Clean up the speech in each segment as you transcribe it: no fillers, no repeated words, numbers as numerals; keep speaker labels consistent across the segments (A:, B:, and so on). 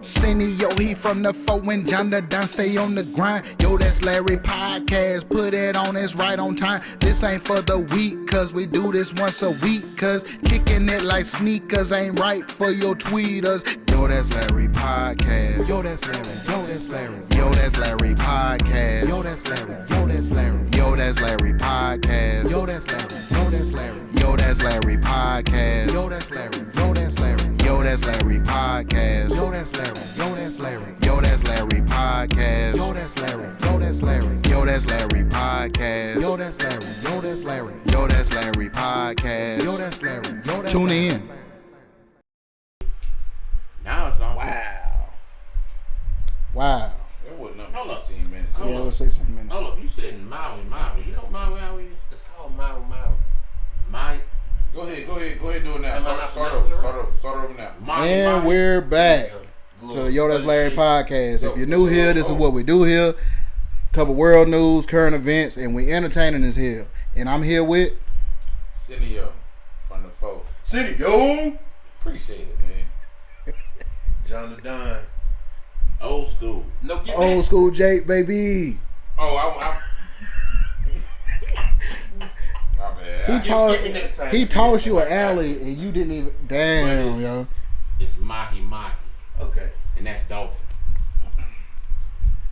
A: Senio, he from the 4 when John the Don stay on the grind. Yo, that's Larry Podcast, put it on, it's right on time. This ain't for the week, cause we do this once a week. Cause kicking it like sneakers ain't right for your tweeters. Yo, that's Larry Podcast. Yo, that's Larry. Yo, that's Larry. Yo, that's Larry Podcast. Yo, that's Larry. Yo, that's Larry. Yo, that's Larry Podcast. Yo, that's Larry. Yo, that's Larry. Yo, that's Larry Podcast. Yo, that's Larry. Yo, that's Larry. Yo, that's Larry Podcast. Yo, that's Larry. Yo, that's Larry. Yo, that's Larry Podcast. Yo, that's Larry. Yo, that's Larry. Yo, that's Larry Podcast. Yo, that's Larry. Yo, that's Larry. Yo, that's Larry Podcast. Yo, that's Larry. Yo, that's Tune in.
B: Now it's on.
A: Wow.
C: It wasn't up 16 minutes.
A: Yeah, it was 16 minutes.
B: Hold up, you said Maui. You know what Maui is?
D: It's called Maui.
C: Go ahead, do it now. Start over now.
A: And we're back to the Yo That's Larry Podcast. If you're new here, this is what we do here. Cover world news, current events, and we entertaining as hell. And I'm here with
C: Senio from the 4.
D: Senio.
C: Appreciate it, man.
D: John the Don.
B: Old school.
D: No, get
A: Old
D: back.
A: School Jake, baby.
C: Oh, my bad.
A: He tossed you an alley and you didn't even. Damn, yo.
B: It's mahi.
D: Okay.
B: And that's dolphin.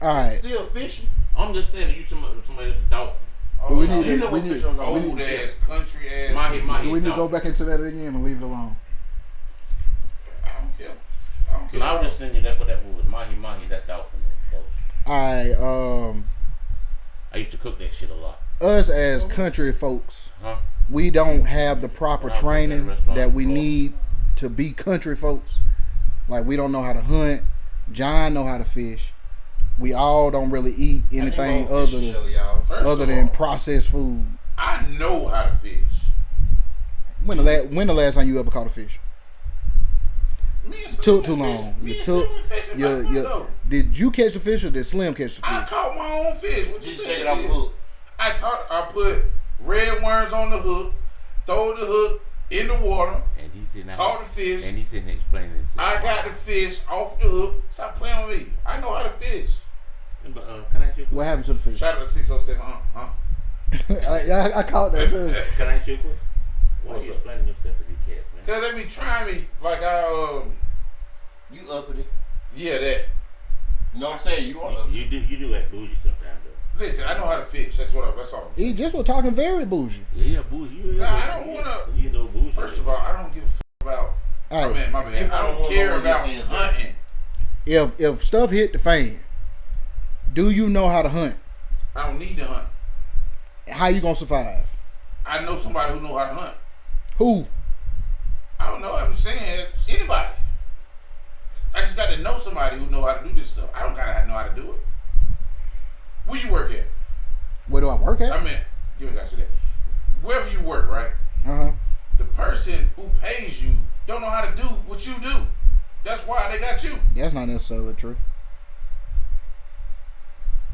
A: All right.
D: Still fishing.
B: I'm just saying, you somebody that's a dolphin.
A: We
C: Oh,
A: need
D: You
A: to-
D: know
A: we
D: what
A: need-
D: fish on
C: old ass, country ass.
B: Mahi.
A: We need to go back into that again and leave it alone.
C: I don't care.
B: Cause I was just saying that's what that was. Mahi, that dolphin.
A: All right.
B: I used to cook that shit a lot.
A: Us as country folks,
B: Huh?
A: we don't have the proper
B: When I was working at a
A: training
B: restaurant
A: that we
B: before.
A: need to be country folks. Like, we don't know how to hunt. John know how to fish. We all don't really eat anything other than processed food.
C: I know how to fish.
A: When the last time you ever caught a fish?
C: Me and Slim
A: Took too
C: been
A: long.
C: fishing. Me
A: You
C: and
A: took.
C: Slim been fishing about a month ago.
A: Did you catch the fish or did Slim catch the
C: I
A: fish?
C: caught my own fish. What you
D: Did you
C: think
D: take it off the
C: is?
D: hook?
C: I put red worms on the hook, throw the hook in the water,
B: And he's sitting there.
C: caught the fish.
B: And he's sitting there explaining this.
C: I got the fish off the hook. Stop playing with me. I know how to fish.
B: Can I ask you a question?
A: What happened to the fish?
C: Shout out to 607.
A: I caught that too.
B: Can I ask you a question? Why are
C: What's
B: you
C: up?
B: explaining yourself to these cats, man?
C: Cause they be trying me like
D: You uppity.
C: yeah, that.
D: You know what I'm saying? You are uppity.
B: You do act bougie sometimes, though.
C: Listen, I know how to fish. That's all. I'm
A: He
C: saying.
A: just was talking very bougie.
B: Yeah, bougie.
C: Nah, I don't wanna.
B: You know, bougie.
C: First of all, I don't give a f about.
A: All right.
C: My bad. I don't care about hunting.
A: If stuff hit the fan, do you know how to hunt?
C: I don't need to hunt.
A: How you gonna survive?
C: I know somebody who know how to hunt.
A: Who?
C: I don't know. I'm saying anybody. I just got to know somebody who know how to do this stuff. I don't gotta know how to do it. Where you work at?
A: Where do I work at?
C: I mean, you ain't got to that. Wherever you work, right?
A: Uh-huh.
C: The person who pays you don't know how to do what you do. That's why they got you.
A: That's not necessarily true.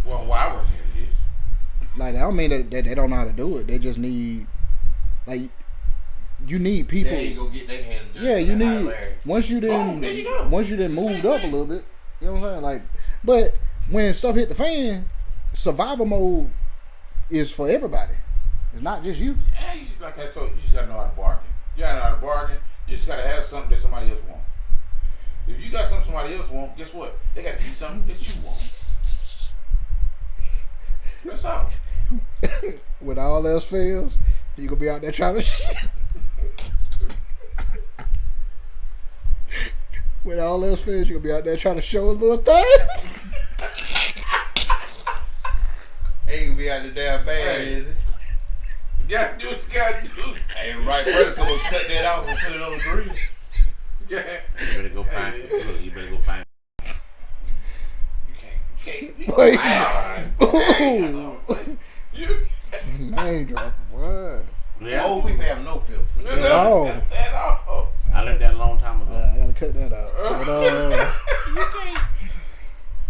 C: Well, why I work here, it is.
A: Like, I don't mean that they don't know how to do it. They just need, like, you need people.
D: They ain't gonna get their hands dirty.
A: Yeah, you
D: Like
A: need
D: Larry.
A: once you
C: There you go.
A: moved
C: Same
A: up a
C: thing.
A: little bit. You know what I'm saying? Like, but when stuff hit the fan, survival mode is for everybody. It's not just you.
C: And you, like I told you, you just gotta know how to bargain. You gotta know how to bargain. You just gotta have something that somebody else wants. If you got something somebody else wants, guess what? They gotta eat something that you want. That's all.
A: When all else fails, you gonna be out there trying to shit. When all else fails, you gonna be out there trying to show a little thing.
D: Ain't gonna be out the damn bad,
C: Hey.
D: is it?
C: You gotta do what you gotta do.
D: Ain't right, brother. Come and cut that off and put it on the grill.
C: Yeah.
B: You better go find. Look, you better go find.
C: You can't.
A: Wait.
C: Ooh. You
A: Name drop. What?
B: Yeah.
D: Old people have no filter.
A: Oh.
C: That's at all.
B: I learned that a long time ago.
A: I gotta cut that out. But,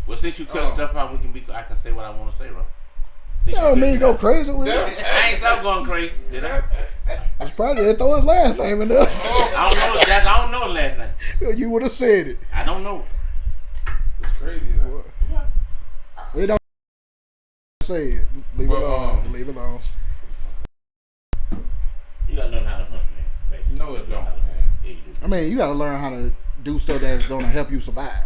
B: Well, since you cut stuff out, I can say what I want to say, bro.
A: you don't mean go crazy with it.
B: I ain't stop going crazy, did I?
A: It's probably they throw his last name in there.
B: I don't know. I don't know the last name.
A: You would have said it.
B: I don't know.
C: crazy. What?
A: It don't say it. Leave it
C: But,
A: alone. Leave it alone.
B: You gotta learn how to hunt, man. Basically.
C: No, it don't, man.
B: Yeah, you do.
A: I mean, you gotta learn how to do stuff that's gonna help you survive.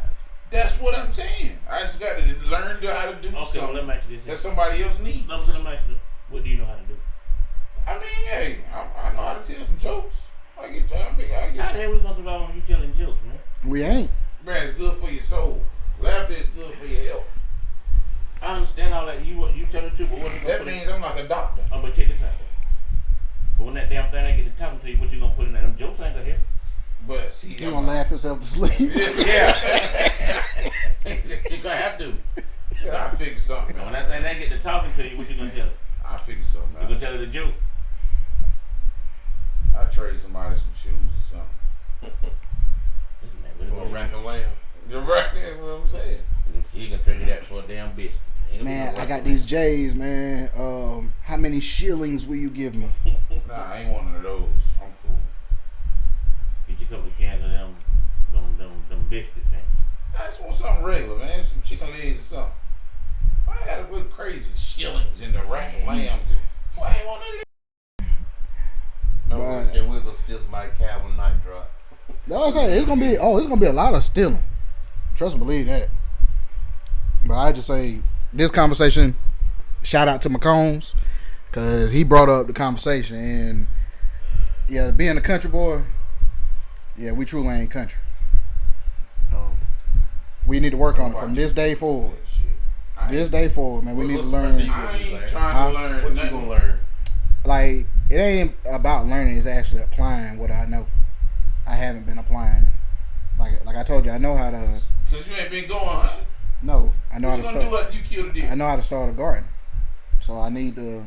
C: That's what I'm saying. I just got to learn how to do
B: Okay, well,
C: something
B: let me ask you this.
C: that somebody else needs.
B: Let me ask you, what do you know how to do?
C: I mean, hey, I know how to tell some jokes. I get.
B: How the hell we gonna survive when you telling jokes, man?
A: We ain't.
C: Man, it's good for your soul. Laughter is good for your health.
B: I understand all that. You tell the truth, but what you gonna
C: That
B: put in?
C: means I'm like a doctor.
B: Oh, but check this out. But when that damn thing they get to talking to you, what you gonna put in there? Them jokes ain't gonna help.
C: But see,
A: You gonna laugh yourself to sleep.
C: Yeah.
B: You gonna have to.
C: I figure something
B: When
C: out.
B: that thing they get to talking to you, what you gonna tell it?
C: I figure something
B: You gonna
C: out.
B: tell it a joke?
C: I trade somebody some shoes or something.
B: Listen, man, what
D: For a
B: you
D: rack of lamb.
C: You're right. That's what I'm saying.
B: He gonna trade you that for a damn biscuit. Ain't
A: Man,
B: gonna
A: I
B: work
A: got
B: for
A: these J's, man. How many shillings will you give me?
C: Nah, I ain't one of those. I'm cool.
B: Get you a couple of cans of them biscuits, man.
C: I just want something regular, man. Some chicken legs or something. Why I gotta put crazy shillings in the rack of lambs? Why I ain't want none of that?
D: No,
A: But-
D: we said we're gonna steal somebody's cow when night drop.
A: That's what I'm saying. It's gonna be a lot of stealing. Trust and believe that. But I just say this conversation. Shout out to McCombs because he brought up the conversation, and yeah, being a country boy, yeah, we truly ain't country. We need to work on it from this day forward.
C: Shit. I ain't-
A: This day forward, man. We need to
D: What's the first
A: learn.
D: thing you
C: I ain't
D: Huh?
C: trying to learn
D: What
C: nothing.
D: you gonna learn?
A: Like, it ain't about learning. It's actually applying what I know. I haven't been applying it. Like I told you, I know how to.
C: Cause you ain't been going hunting.
A: No, I know how
C: What
A: to
C: you gonna do
A: start.
C: after you kill the deer?
A: I know how to start a garden. So I need to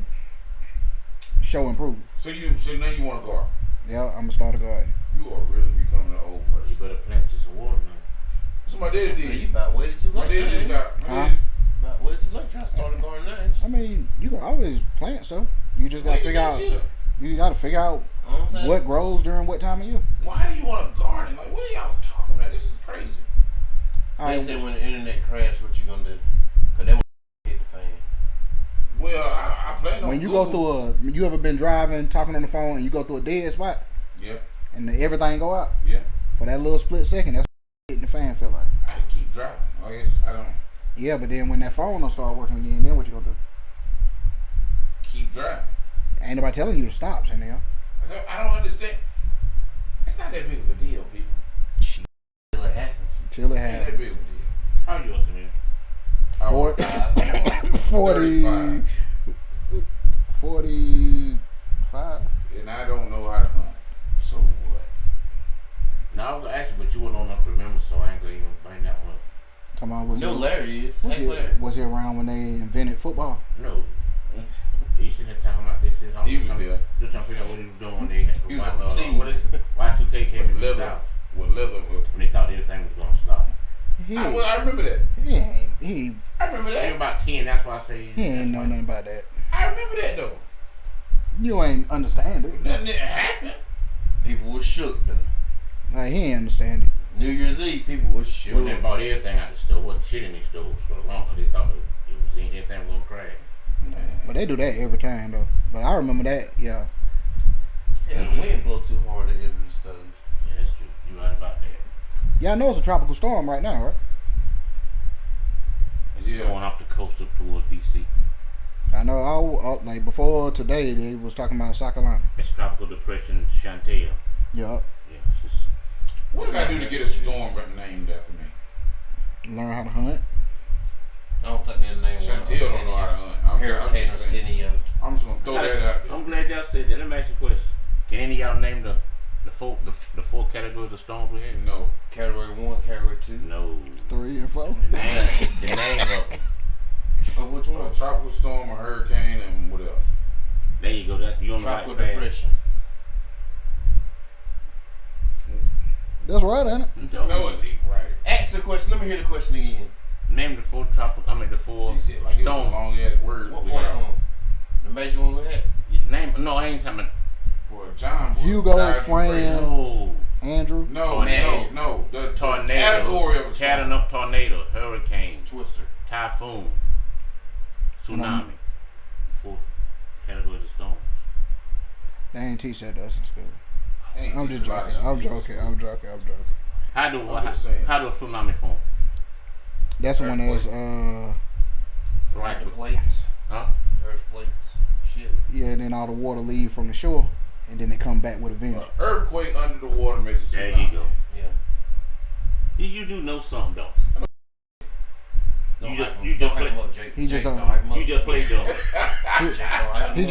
A: show and prove.
C: So now you want to garden.
A: Yeah, I'm gonna start a garden.
C: You are really becoming an old
B: You
C: person.
B: better plant you some water now.
C: That's what my daddy
D: So you
C: did.
D: about waited too
C: My
D: late.
C: daddy just
D: man.
C: got. My
A: Huh?
C: daddy
D: About waited too late. Trying to start a garden now. ain't you?
A: I mean, you can always plant stuff. You just gotta
C: just-
A: figure out.
C: chill.
A: You gotta figure out
D: You know what I'm saying?
A: what grows during what time of year.
C: Why do you want a garden? Like, what are y'all talking about? This is crazy.
A: All
D: They
A: right,
D: said when the internet crashed, what you gonna do? Cause that would hit the fan.
C: Well, I plan on
A: when you go
C: Google.
A: through you ever been driving, talking on the phone, and you go through a dead spot,
C: Yeah,
A: and everything go out
C: yeah.
A: for that little split second. That's what hitting the fan feel like.
C: I keep driving. I guess I don't
A: Yeah, but then when that phone don't start working again, then what you gonna do?
C: keep driving.
A: Ain't nobody telling you to stop, Chanel.
C: I don't understand. It's not that big of a deal, people.
D: Till it happens.
A: Till it
C: It ain't that
A: happens.
C: big of a deal.
B: How you listening, man?
C: I
A: Four-
C: want
A: 40, 45.
C: and I don't know how to hunt. So what?
B: No, I was gonna ask you, but you wasn't on enough to remember, so I ain't gonna even bring that one up.
A: Talking about was
D: No,
A: he,
D: Larry is.
A: was,
D: Hey,
A: he,
D: Larry.
A: was he around when they invented football?
B: No. He sitting there talking about this. I'm
C: He was
B: trying,
C: there.
B: Just trying to figure out what he was doing when they had
D: He was on the team.
B: what is it? Y2K came in
C: With
B: 2000
C: leather. With leather.
B: when they thought everything was gonna stop.
A: He,
C: I remember that.
A: he
C: I remember
B: He was
C: that.
B: about 10. That's why I say
A: ain't know nothing about that.
C: I remember that though.
A: You ain't understand it.
C: Nothing that happened.
D: People was shook though.
A: Like, he ain't understand it.
D: New Year's Eve, people was shook.
B: When they bought everything out the store, wasn't shit in these stores for the long. They thought it was anything was gonna crash.
A: But they do that every time, though. But I remember that, yeah.
D: Yeah, the wind blow too hard to enter the stove.
B: Yeah, that's true. You right about that.
A: Yeah, I know it's a tropical storm right now, right?
B: It's
C: Yeah.
B: going off the coast up towards DC.
A: I know, like, before today, they was talking about Sacalana.
B: It's tropical depression Chantel.
A: Yeah.
B: Yeah, it's just
C: What did I do to get a storm named after me?
A: Learn how to hunt.
D: I don't think their name was
C: Chantel don't know how to hunt.
D: Hurricane
C: just saying.
D: Arsenio.
C: I'm just gonna throw that out there.
B: I'm glad y'all said that. Let me ask you a question. Can any of y'all name the four categories of storms we had?
C: No.
D: Category 1, category 2.
B: No.
A: 3 and 4.
B: The name of them.
D: Of which
C: A
D: one?
C: tropical storm, a hurricane, and what else?
B: There you go. That you on the right
D: Tropical
B: path.
D: depression.
A: That's right, ain't it?
C: No, it ain't right.
D: Ask the question. Let me hear the question again.
B: Name the four the four
C: He said like it was a
B: storms.
C: long ass word.
D: What
B: We
D: for
B: got-
D: one? The major one we had?
B: Name. No, I ain't talking about.
C: Boy, John. Boy,
A: Hugo,
C: died in
A: Fran.
C: prison.
B: No.
A: Andrew.
C: No. The
B: Tornado.
C: category of a storm.
B: Tornado, hurricane,
D: Twister.
B: typhoon, tsunami. 4 categories of storms.
A: They ain't teach that to us in school.
C: Ain't
A: I'm
C: teach
A: just
C: a lot of
A: joking. I'm
C: shit.
A: joking.
B: How do
C: I'm just saying.
B: how do a tsunami form?
A: That's the one that's
B: Right.
D: The plates.
B: Huh?
D: Earth plates. Shit.
A: yeah, and then all the water leave from the shore, and then they come back with a vengeance.
C: Earthquake under the water makes a
B: There
C: tsunami.
B: you go.
D: Yeah.
B: You do know something though.
D: Don't
B: You just-
D: hype him-
B: you just
D: don't hype
B: play-
D: him up, Jake.
A: He just
D: Jake,
A: don't-
D: hype him up.
B: You just played dumb.
D: Jake, don't hype him
A: He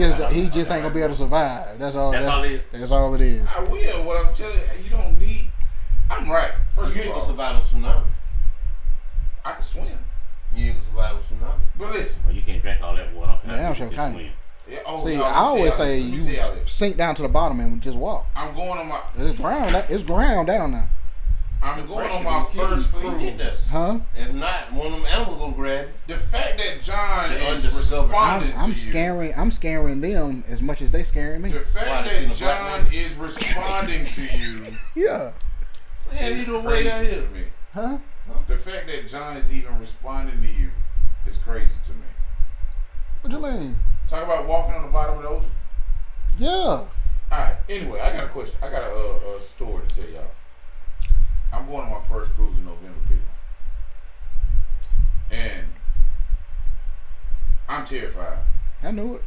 D: up.
A: just ain't gonna be able to survive. That's all.
B: That's all it is.
A: That's all it is.
C: I will. What I'm telling you, you don't need. I'm right. First
D: You
C: of
D: ain't gonna
C: all,
D: survive a tsunami.
C: I can swim.
D: You ain't gonna survive a tsunami.
C: But listen.
B: Well, you can't drink all that water.
A: Damn sure
B: You
A: can't.
B: swim.
C: Yeah, oh,
A: See,
C: no,
A: I
C: let me
A: always
C: tell
A: say
C: y'all- let me
A: you
C: tell y'all this.
A: sink down to the bottom and just walk.
C: I'm going on my.
A: It's ground down now.
C: I'm going on
D: Pressure
C: my
D: will kill you
C: first
D: before you get
C: cruise.
D: there.
A: Huh?
D: If not, one of them animals gonna grab you.
C: The fact that John
D: The
C: is
D: undiscovered.
C: responding
A: I'm
C: to
A: scaring. I'm scaring them as much as they scaring
C: you.
A: me.
C: The fact
D: Why, they seen
C: that
D: a black
C: John
D: man?
C: is responding to you
A: Yeah.
D: Hell,
C: is
D: you doing way down
C: crazy
D: here.
C: to me.
A: Huh?
C: The fact that John is even responding to you is crazy to me.
A: What you mean?
C: Talk about walking on the bottom of the ocean.
A: Yeah.
C: All right. Anyway, I got a question. I got a story to tell y'all. I'm going on my first cruise in November, people, and I'm terrified.
A: I knew it.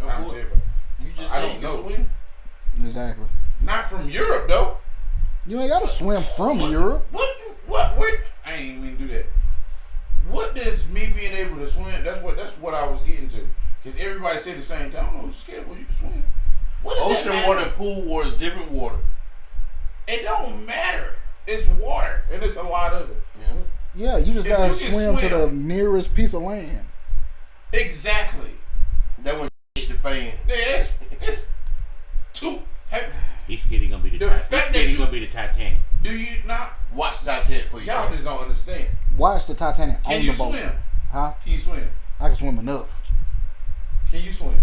C: I'm
D: Of course.
C: terrified.
D: You just
C: I
D: said
C: don't
D: you
C: know.
D: can swim.
A: Exactly.
C: Not from Europe though.
A: You ain't gotta swim from Europe.
C: What? I ain't even do that. What does me being able to swim? That's what I was getting to. Because everybody said the same thing. I don't know. You're scared, you can swim. What does that
D: Ocean
C: matter?
D: water and pool water is different water.
C: It don't matter. It's water, and it's a lot of it.
D: Yeah.
A: Yeah, you just
C: If
A: gotta
C: you can
A: swim to the
C: swim.
A: nearest piece of land.
C: Exactly.
D: That one hit the fan.
C: Yeah, it's too.
B: He's scared he gonna be the
C: The
B: Titanic.
C: fact
B: He's scared
C: that
B: he
C: you-
B: gonna be the Titanic.
C: Do you not?
D: Watch Titanic for you.
C: Y'all just don't understand.
A: Watch the Titanic
C: Can
A: on
C: you
A: the boat.
C: swim?
A: Huh?
C: Can you swim?
A: I can swim enough.
C: Can you swim?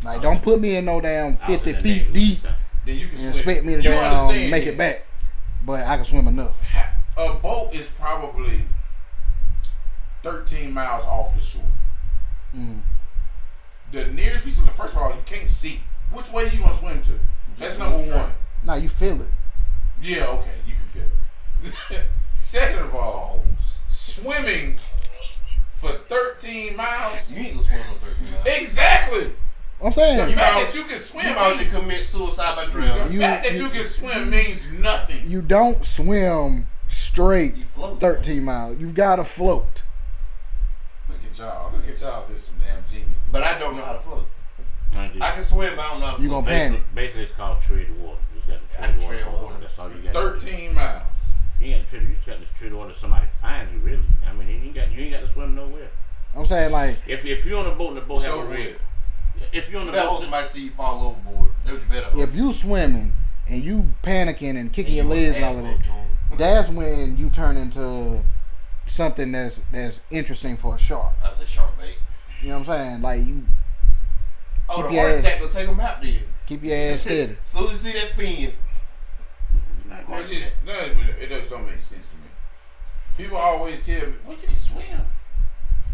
A: Like, don't put me in no damn
B: I was
A: 50
B: in the
A: feet
B: Navy
A: deep
B: one time.
C: Then you can
A: and
C: swim.
A: expect me to
C: You
A: damn
C: understand
A: make
C: then.
A: it back. But I can swim enough.
C: A boat is probably 13 miles off the shore.
A: Mm.
C: The nearest piece of the first of all, you can't see. Which way you gonna swim to? That's number one.
A: Now you feel it.
C: Yeah, okay, you can feel it. Second of all, swimming for 13 miles.
D: You ain't gonna swim no 13 miles.
C: Exactly.
A: I'm
C: The
A: saying
C: fact
D: might-
C: that you can swim
D: You might
C: means,
D: just commit suicide by
C: the
D: drowning.
C: fact that you can swim means nothing.
A: you don't swim straight
D: You float.
A: 13 miles. You gotta float.
C: Look at y'all. Look at y'all. Just some damn genius.
D: But I don't know how to float.
B: I do.
D: I can swim, but I don't know how to
A: You
D: float.
A: gonna panic.
B: Basically, it's called tread water. You just got to
D: I
B: tread
D: tread
B: water.
D: water.
B: That's all you got.
C: 13 miles.
B: You ain't got to tread. You just got to tread water. Somebody finds you. Really. I mean, you ain't got to swim nowhere.
A: I'm saying, like,
B: If you're on a boat and the boat have
C: So
B: a red.
C: weird.
B: If you're on the
D: You better hope
B: boat,
D: somebody see you fall overboard. That was better.
A: if you swimming and you panicking and kicking your legs and all of that, that's when you turn into something that's interesting for a shark.
D: I said shark bait.
A: You know what I'm saying? Like, you
D: Oh,
A: Keep
D: the
A: your
D: heart
A: ass-
D: attack will take them out there.
A: keep your ass steady.
D: Soon as you see that fin.
C: Well, it just don't make sense to me. People always tell me, "Well, you can swim."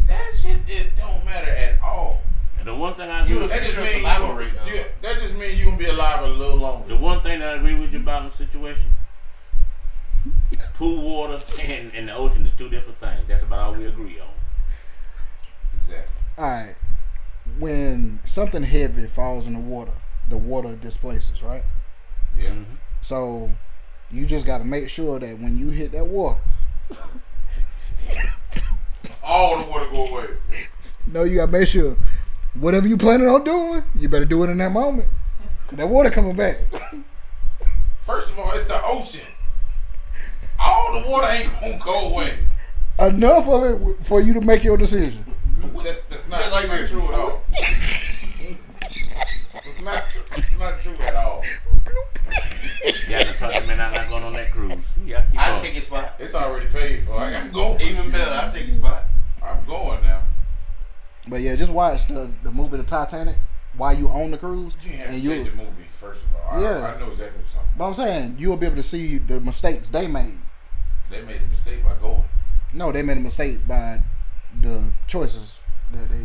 C: That shit, it don't matter at all.
B: the one thing I
D: You
B: do,
C: That just
D: Sure,
C: means
D: survival rate, though.
C: that just means you gonna be alive a little longer.
B: the one thing that I agree with you about in the situation, pool water and the ocean is two different things. That's about all we agree on.
C: Exactly.
A: Alright. When something heavy falls in the water displaces, right?
C: Yeah.
B: Mm-hmm.
A: So you just gotta make sure that when you hit that water,
C: All the water go away.
A: no, you gotta make sure whatever you planning on doing, you better do it in that moment. 'Cause that water coming back.
C: First of all, it's the ocean. All the water ain't gonna go away.
A: Enough of it for you to make your decision.
C: That's not,
D: That's like
C: not
D: me.
C: true at all. It's not true at all.
B: Yeah, the trucker man, I'm not going on that cruise. Yeah, keep
D: I
B: going.
D: take his spot.
C: It's already paid for. I'm going.
D: Even better, I take his spot.
C: I'm going now.
A: But yeah, just watch the movie The Titanic while you on the cruise.
C: You ain't have
A: And
C: to say
A: you
C: the movie first of all.
A: Yeah.
C: I know exactly what you're talking about.
A: But I'm saying you'll be able to see the mistakes they made.
C: They made a mistake by going.
A: No, they made a mistake by the choices that they.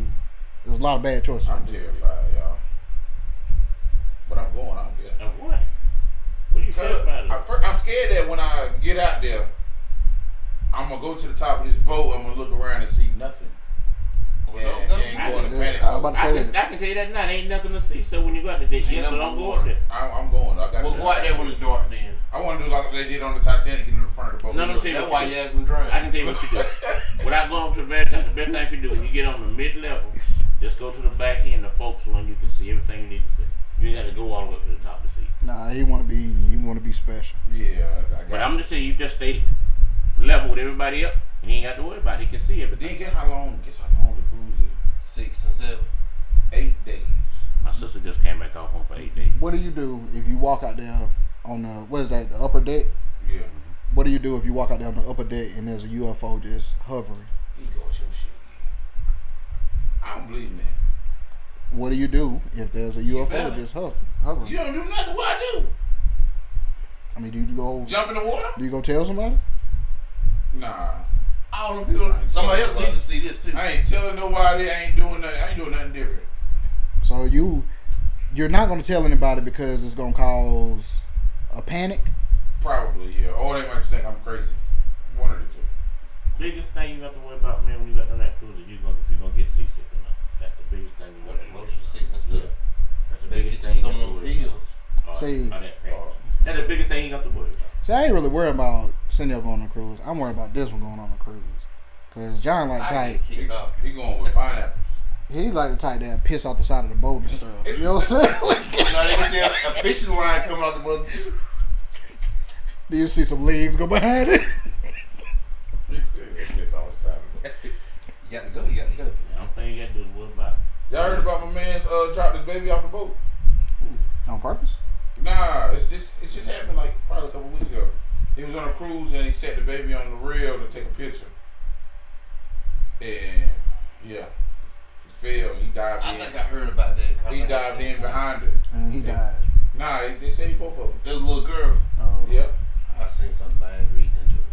A: There was a lot of bad choices.
C: I'm terrified, y'all. But I'm going. I don't care.
B: Of what? What are you terrified of?
C: I'm scared that when I get out there, I'm gonna go to the top of this boat. I'm gonna look around and see nothing. And go into panic.
A: I'm about to say that.
B: I can tell you that now. There ain't nothing to see. So when you go out there, yes, so don't go up there.
C: I'm going. I got.
D: We'll go out there when it's dark then.
C: I want to do like they did on the Titanic, get in the front of the boat.
B: No, tell you
D: That's
B: what
D: why
B: you
D: you asked me to drown.
B: I can tell you what you do. Without going up to the very top, the best thing you do when you get on the mid level, just go to the back end, the folks when you can see everything you need to see. You ain't got to go all the way up to the top to see.
A: Nah, he want to be special.
C: Yeah, I got.
B: But I'm just saying, you just stay level with everybody else, and you ain't got to worry about it. He can see everything.
C: Then guess how long the cruise is?
D: 6 and 7.
C: 8 days.
B: My sister just came back off home for 8 days.
A: What do you do if you walk out there on the what is that, the upper deck?
C: Yeah.
A: What do you do if you walk out there on the upper deck and there's a UFO just hovering?
C: He goes your shit again. I don't believe in that.
A: What do you do if there's a UFO
D: better.
A: just hovering?
C: You don't do nothing. What I do?
A: I mean, do you go
C: Jump in the water?
A: Do you go tell somebody?
C: Nah.
D: All them people, somebody else needs to see this too.
C: I ain't telling nobody. I ain't doing nothing different.
A: So you're not gonna tell anybody because it's gonna cause a panic.
C: Probably, yeah. Or they might just think I'm crazy. One of the two.
B: Biggest thing you got to worry about, man, when you got on that cruise is you're gonna get seasick or not. That's the biggest thing you got to worry
D: Motion
B: about.
D: sickness
B: Yeah.
D: stuff.
B: That's the
D: They
B: biggest
D: get
B: thing
D: you
B: you
D: some
B: got
D: of
B: to
D: them
B: worry
D: pills.
B: about.
A: See-
B: That panic. That's the biggest thing you got to worry about.
A: See, I ain't really worried about Cindy going on a cruise. I'm worried about this one going on a cruise. Cause John like
D: I
A: tight.
D: get kicked off.
C: He going with pineapples.
A: He like the type that piss off the side of the boat and stuff. You know what I'm saying?
D: Now they can see a fishing line coming out the mother.
A: Do you see some legs go behind it?
C: It's always Saturday.
D: You got to go. You got to go.
B: Yeah, I'm saying you got to do is worry about it.
C: Y'all heard about my man's dropped his baby off the boat?
A: On purpose?
C: Nah, it's just happened like probably a couple weeks ago. He was on a cruise and he set the baby on the rail to take a picture. And yeah, he fell. He dived
D: I
C: in.
D: think I heard about that.
C: He dived in behind her.
A: And he died.
C: Nah, they say both of them.
D: There was a little girl.
A: Oh,
C: Yep.
D: I seen something. I ain't reading into it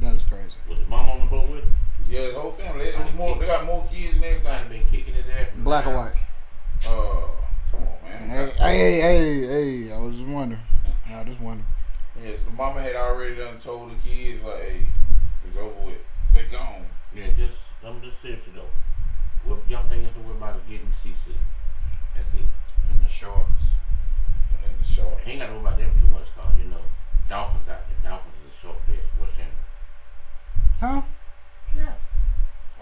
D: now.
A: that is crazy.
B: Was the mom on the boat with him?
C: Yeah, the whole family. They got more kids and everything.
B: I've been kicking his ass.
A: Black or white?
C: Come on, man.
A: Hey, I was just wondering.
C: Yes, the mama had already done told the kids like, hey, it's over with. They gone.
B: Yeah, I'm just serious though. What young thing you have to worry about is getting seasick. That's it.
D: And the sharks.
C: And the shark.
B: Ain't got to worry about them too much, cause you know dolphins out there. Dolphins is a short best. What's in it?
A: Huh?
B: Yeah.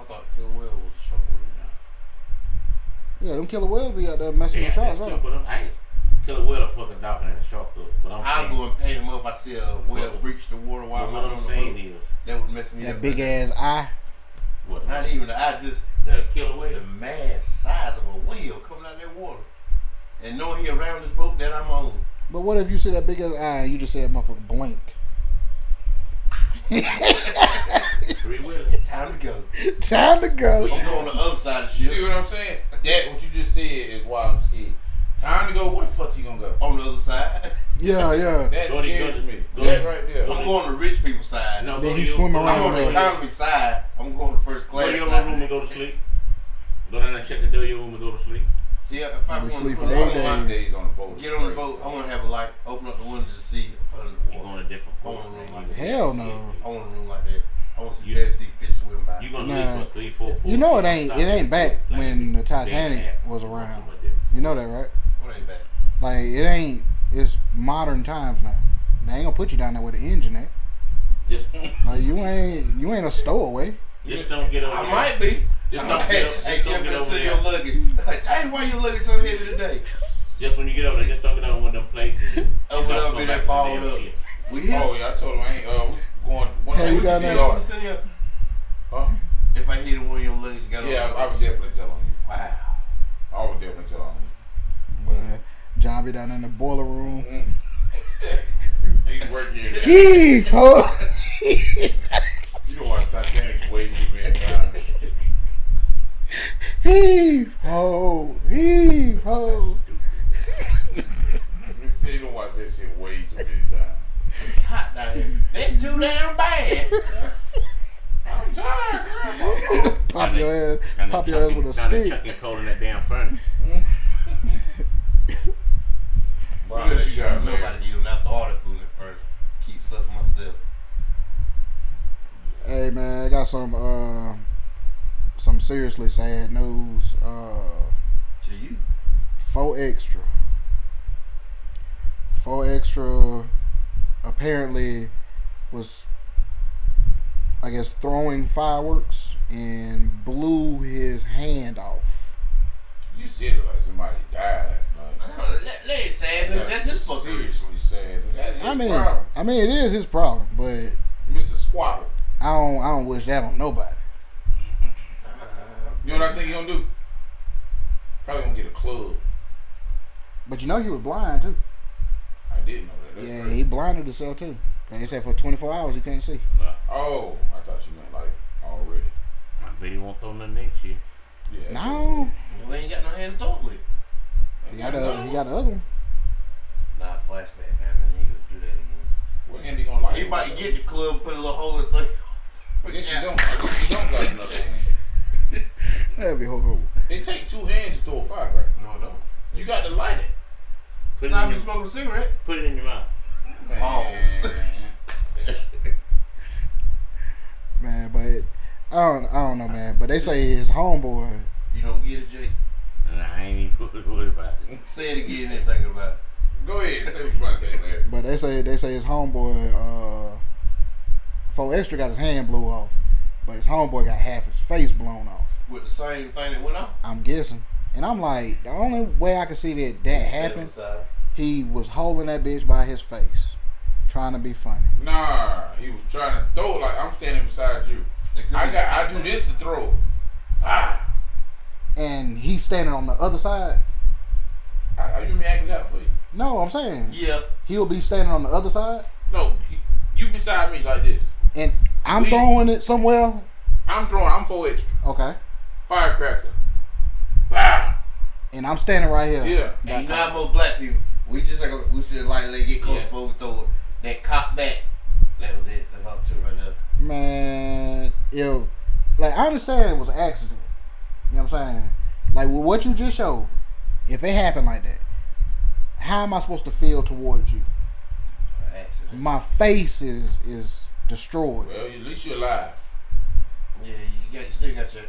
D: I thought killer whale was a shark word now.
A: Yeah, them killer whales be out there messing with sharks
B: that's
A: up.
B: too, but I ain't kill a whale or fuck a dolphin and a shark cook. But I'm
D: I'll
B: saying,
D: go and pay him up if I see a whale breach the water while
B: but
D: I'm
B: what
D: on
B: I'm
D: the
B: saying
D: boat.
B: is,
D: That would mess me up.
A: That big ass eye.
B: what?
D: Not even I just
B: That killer whale.
D: the mass size of a whale coming out of that water. And knowing he around this boat that I'm on.
A: But what if you see that big ass eye and you just say that motherfucker blink?
B: Free will.
D: Time to go.
A: Time to go.
D: I'm going on the other side of the
C: You
D: ship.
C: see what I'm saying? That what you just said is why I'm scared. Time to go. Where the fuck you gonna go?
D: On the other side.
A: Yeah.
C: That
B: Go to-
C: scares
B: go to-
C: me.
B: go
C: That
B: to-
C: right there.
D: I'm going to the rich people's side.
B: No,
A: Then
B: go
A: he
B: to your-
A: swim
B: go
A: around
D: I'm on
A: on
D: the
A: the-
D: economy side. I'm going to first
B: Go
D: class
B: to your
D: side.
B: room and go to sleep. Go down there, shut the door of your room and go to sleep.
D: See, if I
A: We
D: want to
A: sleep
D: put
A: for
D: on
A: 8
D: my
A: days.
C: Days on the boat.
D: get on the boat, I want to have a light, open up the windows to see under the
B: You
D: water.
B: going to different
D: I want
B: ports,
D: a room
B: man.
D: like that.
A: Hell no.
D: I want a room like that. I want to see
B: You-
D: Dead Sea fish swim by.
B: You gonna
A: Nah.
B: leave for 3-4 ports.
A: You know it ain't back
B: Like,
A: when the
B: day and a
A: Titanic
B: half.
A: was around.
B: Something like that.
A: You know that, right?
D: What ain't bad?
A: Like it ain't. It's modern times now. They ain't gonna put you down there with the engine at.
B: Just
A: Like you ain't a stowaway.
B: don't get over
D: I
B: there.
D: might be.
B: Just don't
D: Hey,
B: get over,
D: hey,
B: just
D: get
B: don't
D: up
B: get
D: and
B: over
D: sit
B: there.
D: your luggage. Like, hey, why your luggage so heavy today?
B: Just when you get over there, just don't get over one of them places. and
D: Open
B: don't
D: up
B: go
D: and
B: back
D: that
B: to the
D: balled
B: damn
D: up.
B: shit.
D: We here?
C: Oh yeah, I told him I ain't we going one
A: Hey, you down there?
D: You want to send you?
C: Huh?
D: If I hit one of your luggage, you got
C: Yeah, I would definitely tell on you.
D: Wow.
C: I would definitely tell on you.
A: But John be down in the boiler room.
C: He's working here.
A: Heave ho.
C: You don't watch Titanic way too many times.
A: Heave ho. Heave ho.
C: watched that shit way too many times.
D: It's hot down here. That's too damn bad.
C: I'm tired, girl.
A: Pop your ass with a stick.
B: Chucking coal in that damn furnace.
D: Boy,
C: What else you got, man?
D: nobody eating out the order food at first. Keep stuff for myself.
A: Hey man, I got some seriously sad news.
D: To you.
A: 4Extra. 4Extra apparently was, I guess, throwing fireworks and blew his hand off.
C: You said it like somebody died. Like,
D: That ain't sad. That's his fucking
C: seriously sad. That's his problem.
A: I mean, it is his problem, but
C: Mr. Squabble.
A: I don't wish that on nobody.
C: You know what I think he gonna do? Probably gonna get a club.
A: But you know he was blind too.
C: I didn't know that. That's
A: Yeah,
C: crazy.
A: he blinded himself too. They said for 24 hours he couldn't see.
C: Oh, I thought you meant like already.
B: I bet he won't throw nothing next year.
C: Yeah. that's
A: No,
D: You ain't got no hand to throw it with.
A: he got the other one.
D: Nah, flashback happened. He ain't gonna do that again.
C: What hand he gonna like?
D: He might get the club, put a little hole in the thing.
C: I guess you don't. I guess you don't got another hand.
A: That'd be horrible.
C: It take two hands to throw a firecracker.
D: No, I don't.
C: You got to light it.
B: Put it,
D: Now
B: in
D: if you
B: your,
D: smoking a cigarette.
B: put it in your mouth.
C: Man.
A: Man, but I don't know, man. But they say his homeboy.
D: You don't get it, Jake.
B: And I ain't even worried about it.
D: Say it again and think about it.
C: Go ahead. Say what you about to say, Larry.
A: But they say his homeboy. 4Extra got his hand blew off, but his homeboy got half his face blown off.
D: With the same thing that went off.
A: I'm guessing, and I'm like, the only way I can see that happened, he was holding that bitch by his face, trying to be funny.
C: Nah, he was trying to throw like I'm standing beside you. I do this to throw. Ah.
A: And he's standing on the other side.
C: You mean acting out for you?
A: No, I'm saying
D: Yeah.
A: he'll be standing on the other side,
C: No, you beside me like this.
A: and I'm throwing it somewhere.
C: I'm 4Extra.
A: Okay,
C: Firecracker. Bow.
A: and I'm standing right here.
C: Yeah.
D: And you know how most black people, we just like we should like let it get close before we throw it. That cock back. That was it. That's all to right there.
A: Man, I understand it was an accident. You know what I'm saying? Like with what you just showed, if it happened like that, how am I supposed to feel towards you?
D: An accident.
A: My face is destroyed.
C: Well, at least you're alive.
D: Yeah, you still got some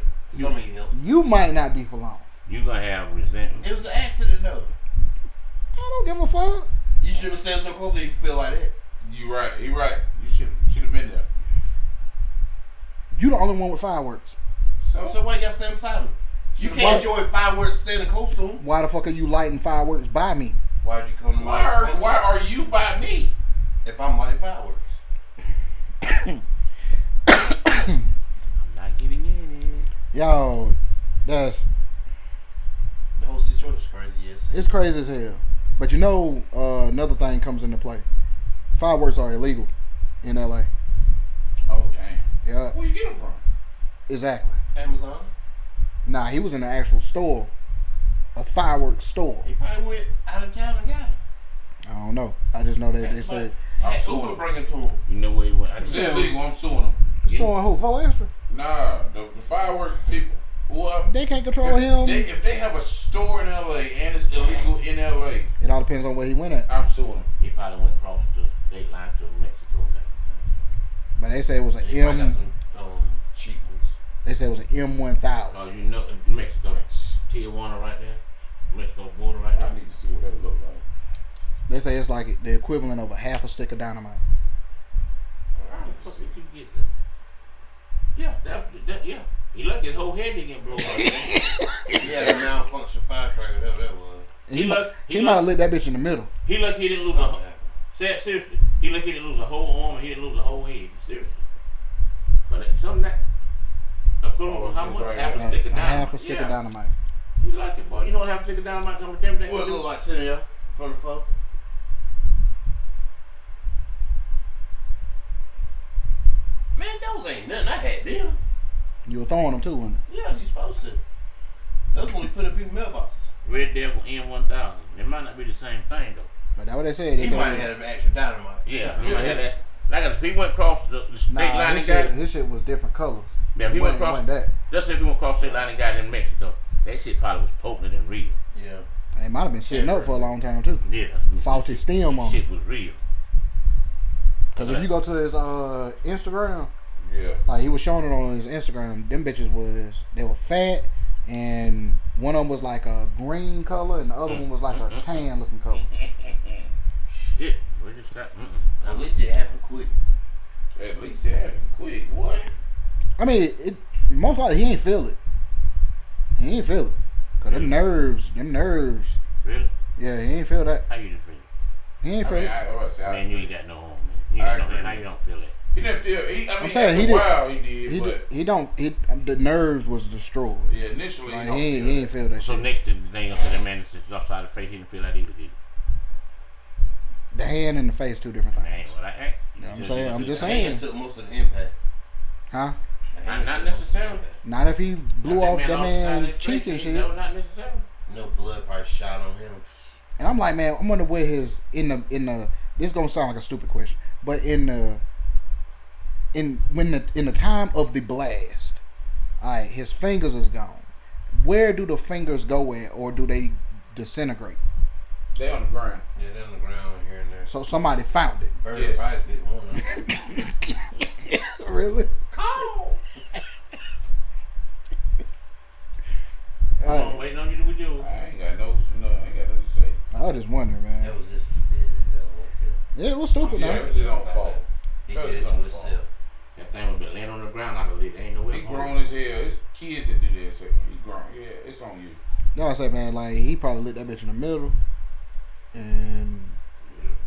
D: of your health.
A: You might not be for long.
B: You gonna have resentment.
D: It was an accident though.
A: I don't give a fuck.
D: You should have stayed so close that you feel like that.
C: You right. He right. You should have been there.
A: You the only one with fireworks.
D: So why you gotta stand beside me? You can't enjoy fireworks standing close to him.
A: Why the fuck are you lighting fireworks by me?
D: Why'd you come to my
C: Why are you by me?
D: if I'm lighting fireworks?
B: I'm not getting in it.
A: Yo,
D: The whole situation is crazy, yes.
A: it's crazy as hell. But you know, another thing comes into play. Fireworks are illegal in LA.
C: Oh damn.
A: Yeah,
C: Where you get them from?
A: exactly.
D: Amazon.
A: Nah, he was in the actual store, a fireworks store.
D: He probably went out of town and got him.
A: I don't know. I just know that they said.
C: I'm
D: Uber
C: suing.
D: bring him to him.
B: You know where he went. I
C: It's
B: just,
C: illegal. I'm suing them.
A: So who? 4Extra?
C: Nah, the firework people. Who are
A: They can't control him.
C: if they have a store in LA and it's illegal in LA,
A: It all depends on where he went at.
C: I'm suing them.
B: he probably went across the state line to Mexico and that
A: But they say it was an
D: He probably got
A: M.
D: some cheap ones.
A: They say it was an M1000.
B: Cause you know Mexico, Tijuana right there, Mexico border right
C: I
B: there.
C: need to see what that look like.
A: They say it's like the equivalent of a half a stick of dynamite.
B: How the fuck did you get that? Yeah, yeah. He lucky his whole head didn't get blown out.
D: Yeah, the malfunction firecracker, that was.
A: He
B: He
A: might have lit that bitch in the middle.
B: He lucky he didn't lose
D: Something
B: a
D: happened.
B: seriously. He lucky he didn't lose a whole arm and he didn't lose a whole head. Seriously. But something that equivalent of how much?
C: Right.
B: Half a stick of
A: A
B: dynamite.
A: half a stick of dynamite.
B: You lucky boy. You know what half a stick of dynamite comes with them things?
D: What it look like sitting there from the phone? Man, those ain't nothing. I had them.
A: You were throwing them too, wasn't
D: Yeah, you supposed to. Those when we put in people's mailboxes.
B: Red Devil M1000. It might not be the same thing though.
E: But that's what they said. They
D: He
E: said
D: might have had an extra dynamite.
B: Yeah, he might have that. Like if he went across the state line and got it.
E: his shit was different colors.
B: Yeah, if he went across
E: that.
B: Just if he went across state line and got it in Mexico, that shit probably was potent and real.
D: Yeah.
E: It might have been sitting up for a long time too.
B: Yeah,
E: Faulty stem on.
B: Shit was real.
E: Because if you go to his Instagram,
C: Yeah.
E: like he was showing it on his Instagram, them bitches they were fat, and one of them was like a green color, and the other one was like a tan looking color.
B: Shit, we just got.
D: At least it happened quick.
C: At least it happened quick. What?
E: I mean, it most likely he ain't feel it. He ain't feel it. Cause them nerves.
B: Really?
E: Yeah, he ain't feel that.
B: How you just feel it?
E: He ain't feel it.
B: Man, you ain't got no home, man. You ain't got no hand. How you don't feel it?
C: He didn't feel.
E: I'm saying he
C: after
E: did.
C: a while he did, but
E: He don't. The nerves was destroyed.
C: yeah, initially
E: Like,
C: he
E: he ain't feel that
B: So
E: shit.
B: next to the thing, I said that man is upside the face. He didn't feel that either, did he?
E: The hand and the face, two different
B: Man,
E: things.
B: what I asked.
E: You know what I'm saying? I'm just
D: The
E: saying.
D: hand took most of the impact.
E: Huh?
D: The hand
B: Not
D: took
B: necessarily.
D: most of the impact.
E: Not if he blew off that
B: upside
E: man
B: his
E: cheek
B: face,
E: and shit.
B: No, not necessarily.
D: No blood probably shot on him.
E: And I'm like, man, I'm wonder where his in the. This gonna sound like a stupid question, but in the time of the blast, alright, his fingers is gone. Where do the fingers go at, or do they disintegrate?
C: They on the ground.
D: Yeah, they're on the ground here and there.
E: So somebody found it.
D: Bird
C: Yes.
D: probably picked one up.
E: Really?
C: Call.
B: I'm waiting on you to do yours.
C: I ain't got nothing to say.
E: I was just wondering, man.
D: That was just stupidity, though.
E: Yeah, it was stupid,
C: Yeah,
E: man.
C: it was his own fault.
D: He
C: That was
D: did it
C: his
D: to
C: own
D: himself.
C: fault.
B: That thing would be laying on the ground. I'd have lit. Ain't no way.
C: He grown as hell. It's kids that do this. He grown. Yeah, it's on you.
E: No, I say, man, like he probably lit that bitch in the middle, and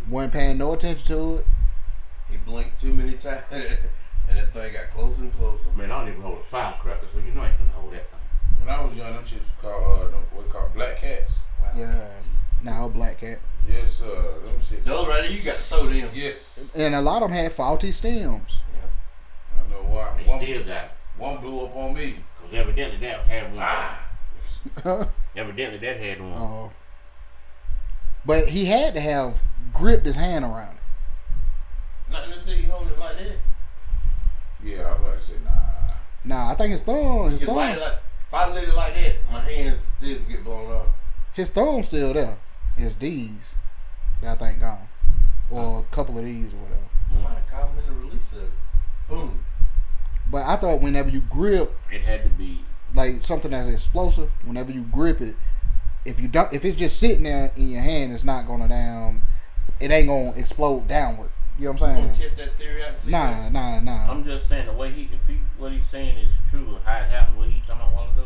E: wasn't paying no attention to it.
D: He blinked too many times, and that thing got closer and closer.
B: Man, I don't even hold a firecracker, so you know I ain't finna hold that thing.
C: When I was young, them shits was called what we call black cats.
D: Wow.
E: Yeah. Now a black cat.
C: Yes, sir. Them shits.
D: Those right there, you got to throw them.
C: Yes.
E: And a lot of them had faulty stems.
C: I know why.
B: They still got it.
C: One blew up on me.
B: Because evidently that had one.
E: Huh?
B: Evidently that had one.
E: Oh. But he had to have gripped his hand around it.
D: Not in the city holding it like that.
C: Yeah, I was about to say nah.
E: Nah, I think his thumb,
D: If I lit it like that, my hands still get blown off.
E: his thumb's still there. It's these that I think gone, or a couple of these or whatever.
D: I might have caught him in the release of it. Boom.
E: But I thought whenever you grip
B: It had to be.
E: like something that's explosive, whenever you grip it, if it's just sitting there in your hand, it's not gonna it ain't gonna explode downward. You know what
D: You
E: I'm
D: want to
E: saying?
D: test that theory out and see
E: Nah.
B: I'm just saying the way what he's saying is true. How it happened, what he talking about a while ago.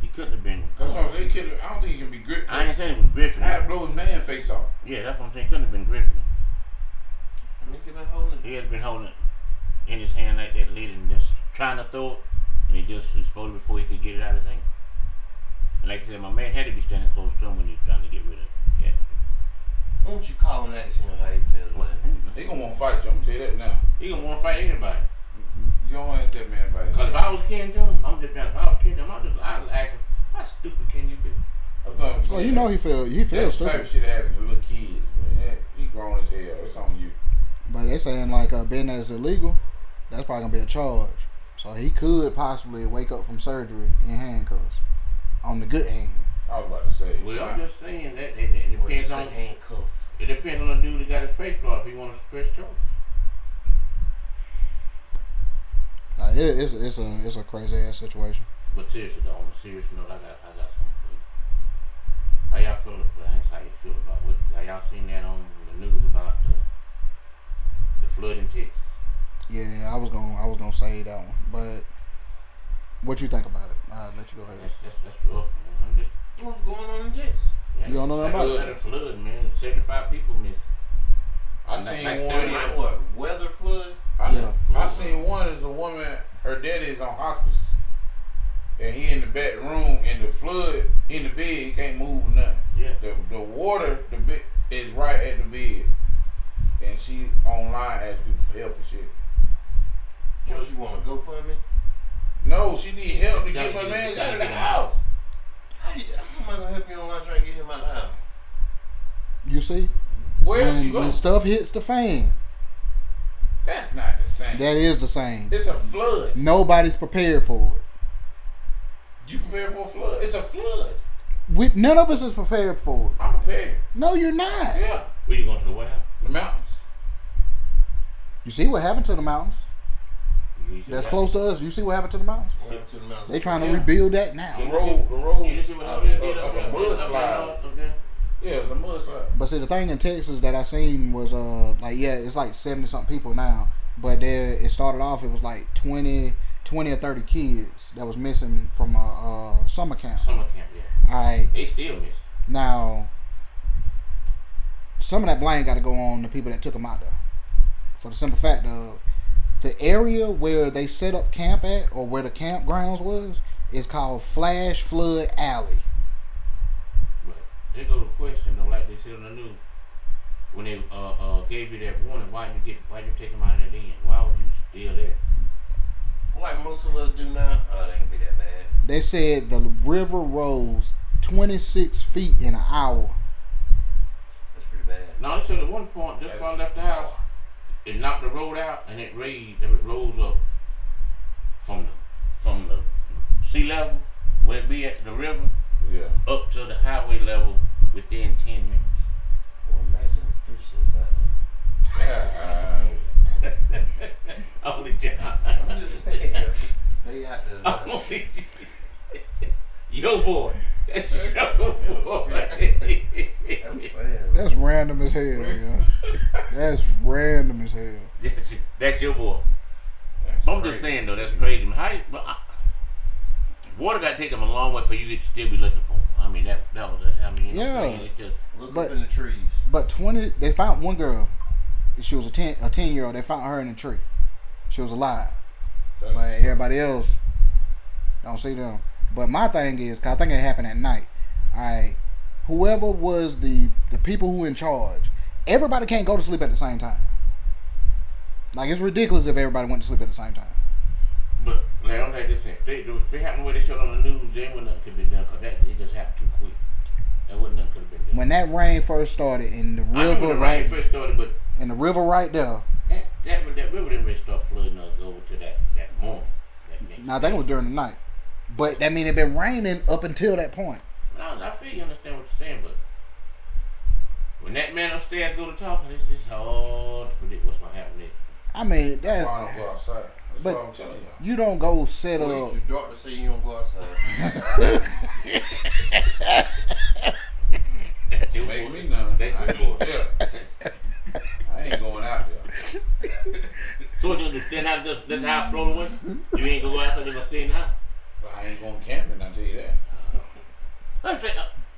B: He couldn't have been.
C: That's what I'm saying. I don't think he can be gripped.
B: I ain't saying it was gripping
C: I had
B: him.
C: blow his man face off.
B: Yeah, that's what I'm saying. Couldn't have been gripping him.
D: Nigga been holding
B: He had been holding it in his hand like that, lid, and just trying to throw it, and it just exploded before he could get it out of his hand. And like I said, my man had to be standing close to him when he was trying to get rid of it. He had to be.
D: Why don't you call him and ask him how he feels about it?
C: He gonna want to fight you. I'm gonna tell you that now.
B: He gonna want to fight anybody.
C: You don't want to ask that man about it.
B: Cause if I was kin to him, I'm just if I was kin to him, I'd ask him, how stupid can you be?
C: That's what I'm
E: So
C: saying.
E: you know he feels
C: That's the type of
E: stupid.
C: shit that happen to little kids, man. He grown as hell. It's on you.
E: But they saying like being that it's illegal, that's probably gonna be a charge. So he could possibly wake up from surgery in handcuffs on the good hand.
C: I was about to say.
B: Well, I'm just saying that
D: Well,
B: depends
D: just
B: on
D: a handcuff.
B: it depends on the dude that got his face blown if he wants to press charges.
E: It's a crazy ass situation.
B: But seriously, though, on a serious note, I got something for you. How y'all feel? Well, I ain't how you feel about what? How y'all seen that on the news about the flood in Texas?
E: Yeah, I was gonna say that one, but what you think about it? I'll let you go ahead.
B: That's rough, man. I'm just
D: What's going on in Texas?
B: yeah,
E: You don't know nothing about
B: it? Flood, man. 75 people missing.
C: I seen
B: like
C: one.
B: 30.
D: Like what? Weather flood?
C: I seen one is a woman. Her daddy is on hospice, and he in the back room in the flood. He in the bed. He can't move or nothing.
B: Yeah.
C: The water is right at the bed, and she online asking people for help and shit.
D: What, you want to go for me?
C: No, she need help to
B: Gotta
C: get my
B: get-
C: man
B: gotta
C: out of
B: get
C: the
B: him out.
C: house.
D: How somebody gonna help you online trying to get him out of the house?
E: see,
C: Where else you
E: when
C: go?
E: stuff hits the fan,
C: That's not the same.
E: that is the same.
C: It's a flood.
E: Nobody's prepared for it.
C: You prepared for a flood? It's a flood.
E: None of us is prepared for it.
C: I'm prepared.
E: No, you're not.
C: Yeah.
B: Where you going to the White House?
C: The mountains.
E: You see what happened to the mountains?
B: You see
E: That's
B: what
E: close to us. You see what happened to the mountains?
D: Went to the mountains.
E: They trying to
C: Yeah.
E: rebuild that now.
C: The road.
B: You didn't see what happened? They did up there,
C: a mudslide.
B: up there.
C: Yeah, it was a mudslide.
E: But see, the thing in Texas that I seen was it's like 70 something people now. But there, it started off. It was like 20 or 30 kids that was missing from a summer camp.
B: Summer camp, yeah.
E: All right,
B: They still miss.
E: now some of that blame got to go on the people that took them out there. For the simple fact of the area where they set up camp at, or where the campgrounds was, is called Flash Flood Alley.
B: But they go to question though, like they said on the news, when they gave you that warning, why'd you take them out of that then? Why were you still there?
D: Like most of us do now. Oh, they ain't be that bad.
E: They said the river rose 26 feet in an hour.
D: That's pretty bad.
B: No, they said at one point, just before I left the house, it knocked the road out and it rose up from the sea level where it be at the river
C: Yeah.
B: up to the highway level within 10 minutes.
D: Well, imagine the fish inside
B: Only job.
D: there. I'm just saying. They out there.
B: Only yo boy. That's your boy.
D: I'm saying.
E: That's random as hell, yeah. That's random as hell.
B: That's your boy.
C: That's
B: I'm just saying though, that's crazy. Water got to take them a long way for you to still be looking for them. I mean that was you know what I'm saying? It just
D: Look
E: But-
D: up in the trees.
E: But they found one girl. She was a 10-year-old. They found her in a tree. She was alive.
C: That's
E: But everybody else don't see them. But my thing is, 'cause I think it happened at night. Alright, whoever was the people who in charge, everybody can't go to sleep at the same time. Like, it's ridiculous if everybody went to sleep at the same time.
B: but like I'm like this if it happened where they showed on the news, there wasn't nothing could be done because it just happened too quick. There wasn't nothing could have been done.
E: When that rain first started in the
B: I remember
E: river
B: the rain
E: right
B: first started, but
E: in the river right there.
B: that river didn't really start flooding us over to that morning. That next
E: Now I think it was during the night. But that mean it been raining up until that point.
B: I feel you understand what you're saying, but when that man upstairs go to talking, it's hard to predict what's gonna happen next.
E: I mean
C: why I don't
E: that
C: go outside. That's
E: But-
C: what I'm telling y'all.
E: you don't go set
D: Wait,
E: up.
D: your doctor say you don't go outside.
B: That's your
C: Make
B: boy.
C: me none.
B: That's your boy.
C: Yeah. I ain't going out there.
B: So what you gonna do? Stand out? That's how I float away. You ain't gonna go outside. You gonna stay in the house.
C: But I ain't going camping, I tell you that.
B: Let's say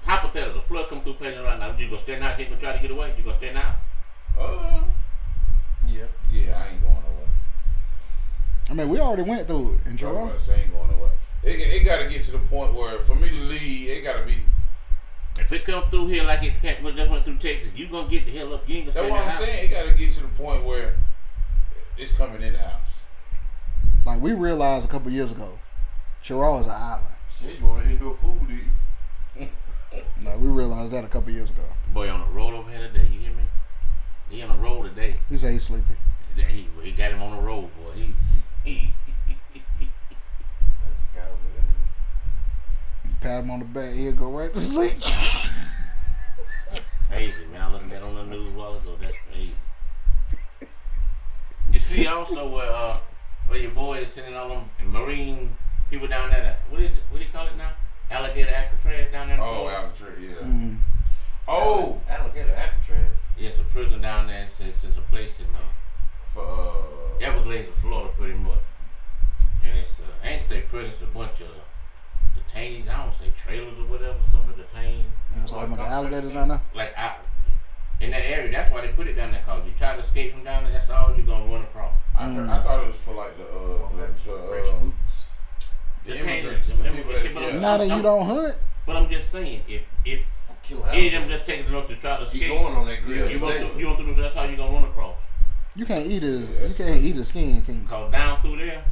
B: hypothetical. Flood come through Payton right now. You gonna stand out? You gonna try to get away? You gonna stand out?
D: Yeah.
C: Yeah, I ain't going nowhere.
E: I mean, we already went through it in Jerome.
C: I ain't going nowhere. It got to get to the point where for me to leave, it got to be.
B: If it comes through here like it just went through Texas, you gonna get the hell up. You ain't gonna stay
C: That's
B: in
C: what
B: the
C: I'm
B: house.
C: saying. It got to get to the point where it's coming in the house.
E: Like we realized a couple years ago, Chiral is an island.
D: Said you want an indoor pool, do you?
E: No, we realized that a couple years ago.
B: Boy on the road over here today. You hear me? He on the road today.
E: He said he's sleepy.
B: He got him on the road, boy. He
D: That's the guy over there.
E: Pat him on the back, he'll go right to sleep.
B: crazy, man. I looked at that on the news a while ago. That's crazy. You see also where your boy is sending all them marine people down there. What is it? What do you call it now? Alligator Alcatraz down there in
C: Oh,
B: Florida.
C: Alcatraz, yeah.
E: Mm.
C: Oh,
D: Alligator Alcatraz.
B: Yeah, it's a prison down there. It's a place in
C: for
B: Everglades of Florida, pretty much. And it's I ain't say prison. It's a bunch of detainees. I don't say trailers or whatever. Some of the detain.
E: And it's like the alligators down there.
B: Like out in that area. That's why they put it down there. Cause you try to escape from down there. That's all you're gonna run across.
C: I thought it was for like the
D: Fresh boots.
C: the
B: Detainees,
C: immigrants, the
B: them
C: people
B: immigrants,
C: that,
B: but
C: yeah.
E: Now that you don't hunt,
B: But I'm just saying, if
D: Kill
B: any of them
D: alligator.
B: just taking the notes to try to
D: Keep
B: escape,
D: going on that grill.
B: you go through this. That's how you gonna run across.
E: you can't eat his.
C: Yeah,
E: You can't eat his skin, can you?
B: Cause down through there,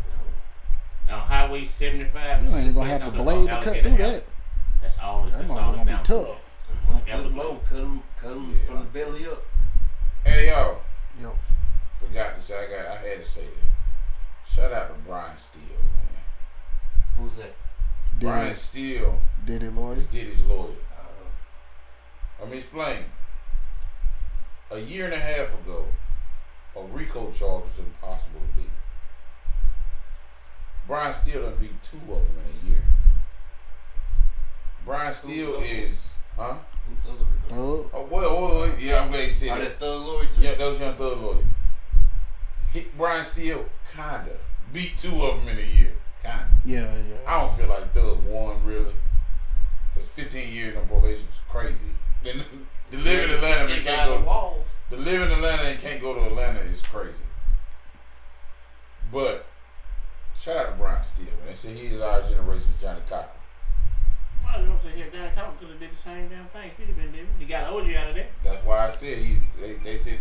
B: on Highway 75,
E: You ain't gonna have the blade to cut through that.
B: That's all.
E: That
B: That's all
E: motherfucker
B: it's
E: gonna be
B: down to.
E: tough.
D: Flip them over, cut them from the belly up.
C: Hey yo,
E: Yo.
C: forgot to say I had to say that. Shout out to Brian Steele, man.
D: Who's that?
C: Brian Steele
E: Diddy Lloyd.
C: is Diddy's lawyer. Let me explain. A year and a half ago, a RICO charge was impossible to beat. Brian Steele done beat 2 of them in a year. Brian Steele is, huh?
D: Who's the other Rico?
E: Oh,
C: Oh, well, yeah, I'm glad you said
D: Oh,
C: that.
D: that Thug Lori too?
C: Yeah, that was Young Thug lawyer. Brian Steele kinda beat 2 of them in a year. Kinda.
E: yeah.
C: I don't feel like Thug won really. Cause 15 years on probation is crazy. The live in Atlanta and
D: Take
C: can't
D: out
C: go.
D: the walls.
C: The live in Atlanta and can't go to Atlanta is crazy. But shout out to Brian Steele, man. They say he is our generation's Johnny Cochran.
B: I was gonna say, yeah, Johnny Cochran could have did the same damn thing. He'd have been there. He got OJ out of there.
C: That's why I said they said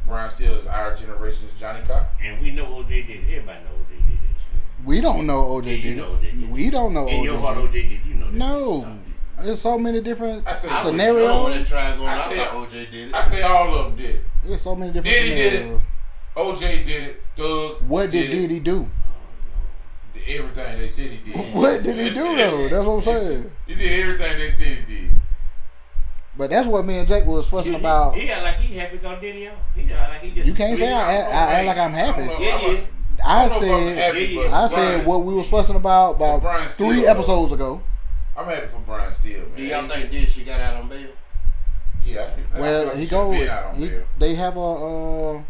C: Brian Steele is our generation's Johnny Cochran.
B: And we know OJ did it. Everybody know OJ did that shit.
E: We don't know OJ
B: Yeah, you
E: did
B: know
E: it.
B: OJ did it.
E: We don't know
B: In your heart,
E: OJ did
B: OJ did. You know
E: it.
B: that.
E: No. There's so many different
C: I said-
D: I was
E: scenarios.
D: young when they tried going.
C: I
D: I
C: said-
D: thought OJ did it.
C: I say all of them did it.
E: There's so many different
C: Diddy did it.
E: scenarios.
C: OJ did it. Thug.
E: What did Diddy do?
C: Everything they said he did.
E: What did he do though? That's what I'm saying.
C: He did everything they said he did.
E: But that's what me and Jake was fussing about.
B: He act like he happy because Diddy out. He act like he just.
E: You can't say I act like I'm happy.
B: Yeah, yeah.
E: I
C: don't know if I'm
E: said
C: happy, but
E: I
C: Brian-
E: said what we was fussing about
C: Brian Steele,
E: 3
C: though.
E: episodes ago.
C: I'm happy for Brian Steele, man.
D: Do y'all think Diddy she got out on bail?
C: Yeah. I
E: Well,
C: feel like
E: he
C: should've
E: go.
C: been out on bail.
E: They have a.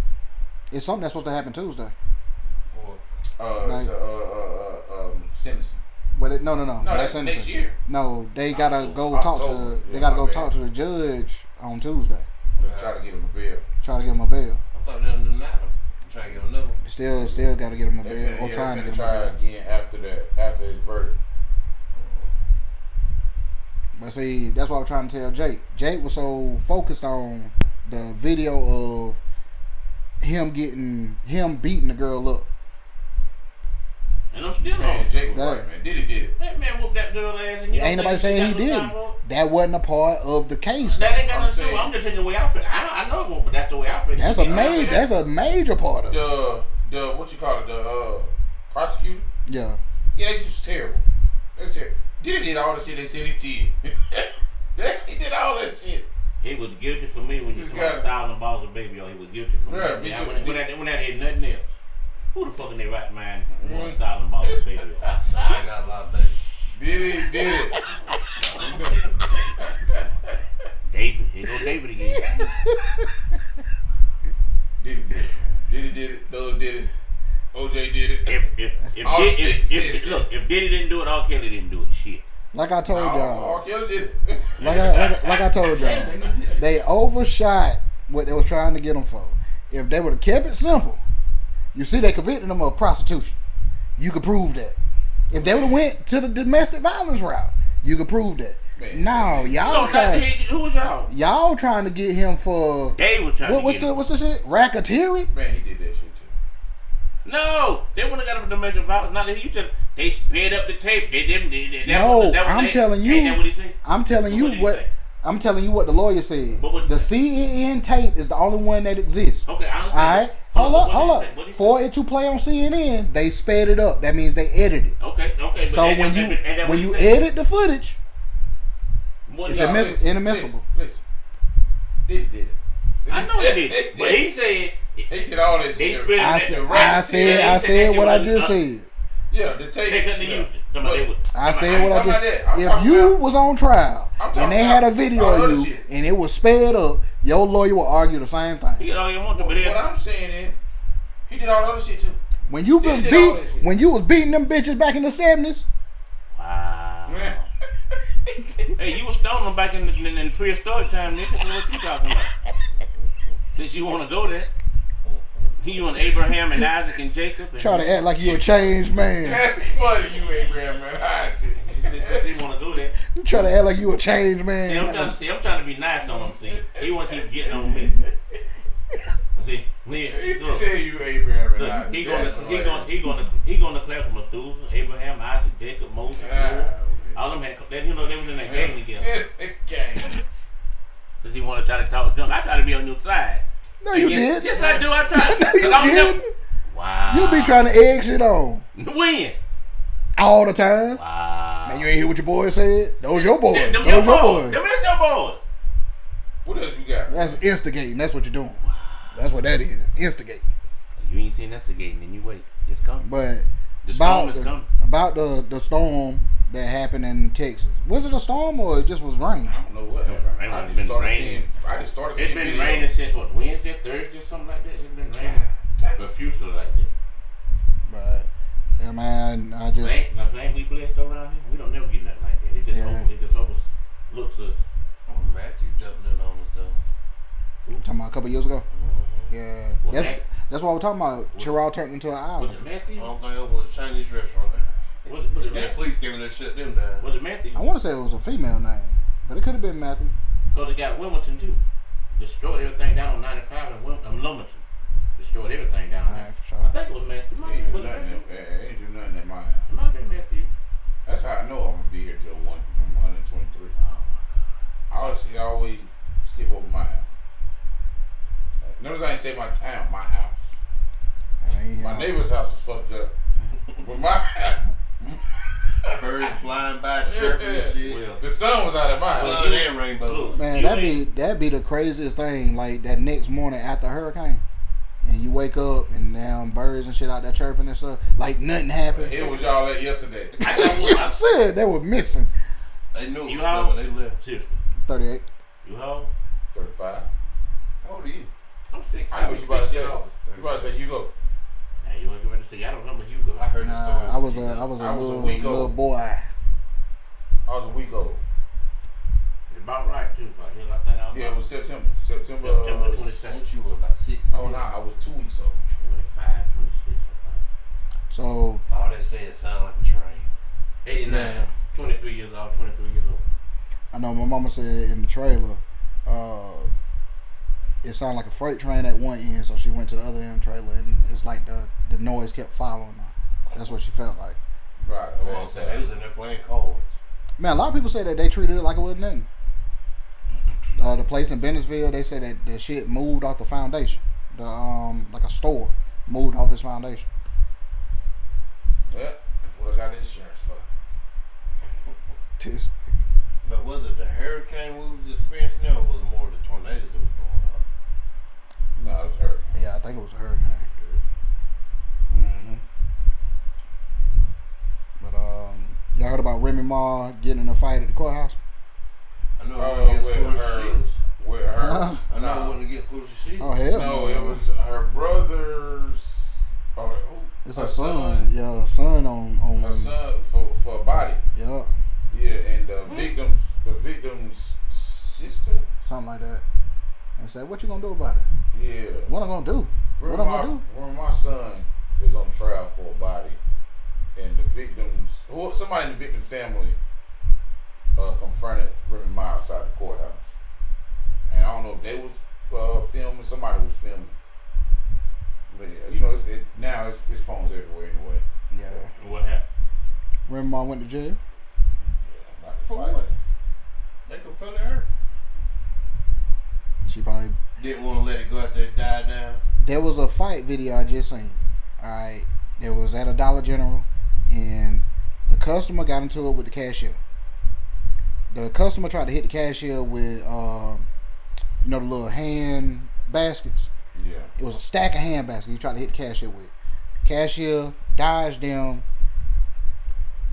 E: It's something that's supposed to happen Tuesday.
D: Or
C: Sentencing.
E: But no.
C: No, that's
E: sentencing.
C: next year.
E: No, they gotta go
C: October.
E: talk to. They
C: Yeah,
E: gotta
C: my
E: go
C: bad.
E: talk to the judge on Tuesday.
C: They'll try to get him a bail.
E: Try to get him a bail.
D: I thought they done denied him. I'm trying to get another one.
E: Still gotta get him a
C: They
E: bail.
C: finna-
E: Or
C: yeah,
E: trying to
C: they
E: get him
C: finna
E: a
C: try
E: bail.
C: again after his verdict.
E: But see, that's what I'm trying to tell Jake. Jake was so focused on the video of him beating the girl up.
B: And I'm still
C: Man,
B: on.
C: Jake was
E: That-
C: right, man. Did it.
B: That man whooped that girl ass and you
E: Ain't nobody saying he did. That wasn't a part of the case.
B: That ain't got
C: I'm
B: nothing to do.
C: saying-
B: I'm just telling you the way I feel. I know it won't, but that's the way I feel.
E: That's a major part of it.
C: The what you call it? The prosecutor.
E: Yeah.
C: Yeah, this was terrible. That's terrible. Did all the shit they said he did. He did all that shit.
B: He was guilty for me when you
C: This
B: took
C: guy-
B: 1,000 bottles of baby oil. He was guilty for
C: Bruh,
B: me.
C: me
B: Yeah,
C: too.
B: when that had nothing else. Who the fuck in their right mind 1,000 bottles of baby oil?
D: I got a lot of babies.
C: Did it.
B: David, here go David again.
C: Did it. Thug did it. OJ did it.
B: If Diddy didn't do it, R. Kelly didn't do it. Shit.
E: Like I told y'all.
C: R. Kelly did it.
E: Like I told y'all. They overshot what they was trying to get them for. If they would have kept it simple, you see they convicted them of prostitution. You could prove that. If they would have went to the domestic violence route, you could prove that.
C: Man.
E: No, y'all
B: No,
E: trying.
B: who was y'all?
E: Y'all trying to get him for
B: They were trying to
E: what's
B: get him.
E: the shit? Racketeering?
C: Man, he did that shit too.
B: No, they wouldn't have got him for domestic violence. Not that he just they sped up the tape. They didn't.
E: I'm telling you.
B: Ain't that what he said?
E: I'm telling
B: So
E: you
B: what did he
E: what.
B: say?
E: I'm telling you what the lawyer said.
B: But what
E: The
B: he
E: CNN tape is the only one that exists.
B: Okay, I
E: All
B: understand.
E: right, hold
B: What
E: up.
B: did he say?
E: For it to play on CNN, they sped it up. That means they edited it.
B: Okay. But
E: So
B: ain't
E: when
B: that what he
E: you
B: said?
E: edit the footage,
B: What
E: it's
B: y'all-
E: inadmissible.
C: Listen. Did it.
B: I know he did, but he said
C: He did all that
B: they
C: shit.
B: sped
E: I
B: that
E: said,
B: shit
E: I
B: right.
E: said,
B: Yeah,
E: I
B: he
E: said
B: that
E: what I
B: shit
E: just
B: was-
E: said.
C: Yeah, the tape.
B: They couldn't have
C: yeah.
B: used it. Talking about they would-
E: I said
C: ain't
E: what I
C: talking
E: just.
C: about that. I'm
E: If
C: talking
E: you
C: about-
E: was on trial
C: I'm
E: and
C: talking
E: they had a
C: about
E: video
C: all
E: of
C: other
E: you
C: shit.
E: and it was sped up, your lawyer will argue the same
B: He
E: thing.
B: get all you want to, but
C: What
B: then
C: I'm saying is, he did all the other shit too.
E: When you
C: They
E: was
C: did all that shit.
E: when you was beating them bitches back in the 70s,
B: wow. Hey, you was stoning them back in the prehistoric time, nigga. So what you talking about? Since you want to go there, you and Abraham and Isaac and Jacob. And
E: try to act like you a changed man.
C: That's funny, you Abraham, man. I see.
B: Since he want to go there.
E: You try to act like you a changed
B: See,
E: man.
B: I'm trying to be nice on him. See, he want to keep getting on me. See,
C: He
B: look,
C: said you Abraham and
B: look,
C: Isaac.
B: he
C: That's
B: gonna class Methuselah, Abraham, Isaac, Jacob, Moses.
C: hilarious.
B: All them had, they was in that gang together.
C: Gang.
B: So because he want to try to talk junk. I try to be on your side.
E: No, you did.
B: Yes, I do. I try.
E: No, you didn't.
B: Wow.
E: You be trying to egg shit on
B: When?
E: all the time.
B: Wow.
E: Man, you ain't hear what your boy said? Those your boys.
B: Them
E: Those
B: your
E: your
B: boys.
E: boys.
B: Them is your boys.
C: What else you got?
E: That's instigating. That's what you're doing. That's what that is. Instigate.
B: You ain't seen instigating, then you wait. It's coming.
E: But
B: The storm is coming.
E: about the storm that happened in Texas. Was it a storm or it just was rain?
C: I don't know what happened. I just started seeing
B: It's been
C: videos.
B: raining since what, Wednesday, Thursday, something like that. It's been raining profusely like that.
E: But yeah, man, I just
B: Ain't we blessed around here? We don't never get nothing like that. It just overlooks us.
D: Oh, Matthew doubling on us though.
E: talking about a couple years ago. Yeah,
B: Well,
E: that's what we're talking about. Chirag turned into an
B: Was
E: island.
B: it Matthew?
D: I don't think it was a Chinese restaurant.
B: Was it
D: Yeah,
B: Matthew?
D: police came in and shut them down.
B: Was it Matthew?
E: I want to say it was a female name, but it could have been Matthew.
B: Because it got Wilmington too. Destroyed everything down on 95 and Wilmington. Destroyed everything down there.
E: Yeah, for sure.
B: I think it was Matthew.
C: He ain't do nothing at my house.
B: It might have been Matthew.
C: That's how I know I'm gonna be here till I'm 123. I always skip over my house. Notice I ain't say my town, my house. My neighbor's house is fucked up. But my
D: Birds flying by, chirping and shit.
B: Well,
C: the sun was out of my house.
D: Sun and rainbows.
E: Man, that'd be the craziest thing. Like that next morning after a hurricane, and you wake up and now birds and shit out there chirping and stuff. Like nothing happened.
C: Here was y'all at yesterday.
E: I said they were missing.
D: They knew it
B: You
D: was
B: how?
D: coming. They left.
B: Seriously.
E: 38.
B: You how?
C: 35.
D: How old are you?
B: I'm 6.
C: I know what you about to say.
B: August.
C: You about to say you go.
B: Now you want to get ready to say, I don't remember Hugo.
D: I heard the story.
E: I was a
C: I was a
E: little,
C: week
E: little
C: old.
E: boy.
C: I was a week old.
B: It's about right too. But I think I was
C: Yeah, it was September. September
B: September 22nd.
D: What you were about 6?
C: Oh, nah, I was 2 weeks old.
B: 25, 26,
E: So
D: All they say it sound like a train.
B: I think. 89.
E: Yeah.
B: 23 years old, 23 years old.
E: I know my mama said in the trailer, it sounded like a freight train at one end, so she went to the other end of the trailer, and it's like the noise kept following her. That's what she felt like.
C: Right.
D: They was in there playing cards.
E: Man, a lot of people say that they treated it like it wasn't nothing. The place in Bennettsville, they say that the shit moved off the foundation. The like a store moved off its foundation.
C: Yeah, that's what I got insurance for.
E: Tis.
D: But was it the hurricane we was experiencing there, or was it more the tornadoes that was throwing up?
C: No, it was hurt.
E: Yeah, I think it was a hurricane.
C: Mm-hmm.
E: But y'all heard about Remy Ma getting in a fight at the courthouse?
D: I know it wasn't against
C: with
D: Clarissa
C: her.
D: Shields.
C: With her.
E: Huh?
D: I know it wasn't against Clarissa Shields.
E: Oh hell
C: No, it was her brother's.
E: It's her son. Yeah, son on.
C: Her son for a body.
E: Yeah,
C: Yeah, and the victim's sister.
E: something like that. And said, "What you gonna do about it?
C: Yeah.
E: What I'm gonna do? What I'm gonna do?"
C: Remember my son is on trial for a body, and the victims, somebody in the victim family, confronted Remy Ma outside the courthouse, and I don't know if they was filming, somebody was filming. But yeah, you know, now it's phones everywhere anyway.
E: Yeah.
B: What happened?
E: Remy Ma went to jail.
C: Yeah, not to
D: For
C: fight.
D: what? They confronted her.
E: She probably.
D: Didn't want to let it go out there and die down.
E: There was a fight video I just seen. All right, there was at a Dollar General, and the customer got into it with the cashier. The customer tried to hit the cashier with, the little hand baskets.
C: Yeah.
E: It was a stack of hand baskets he tried to hit the cashier with. Cashier dodged them,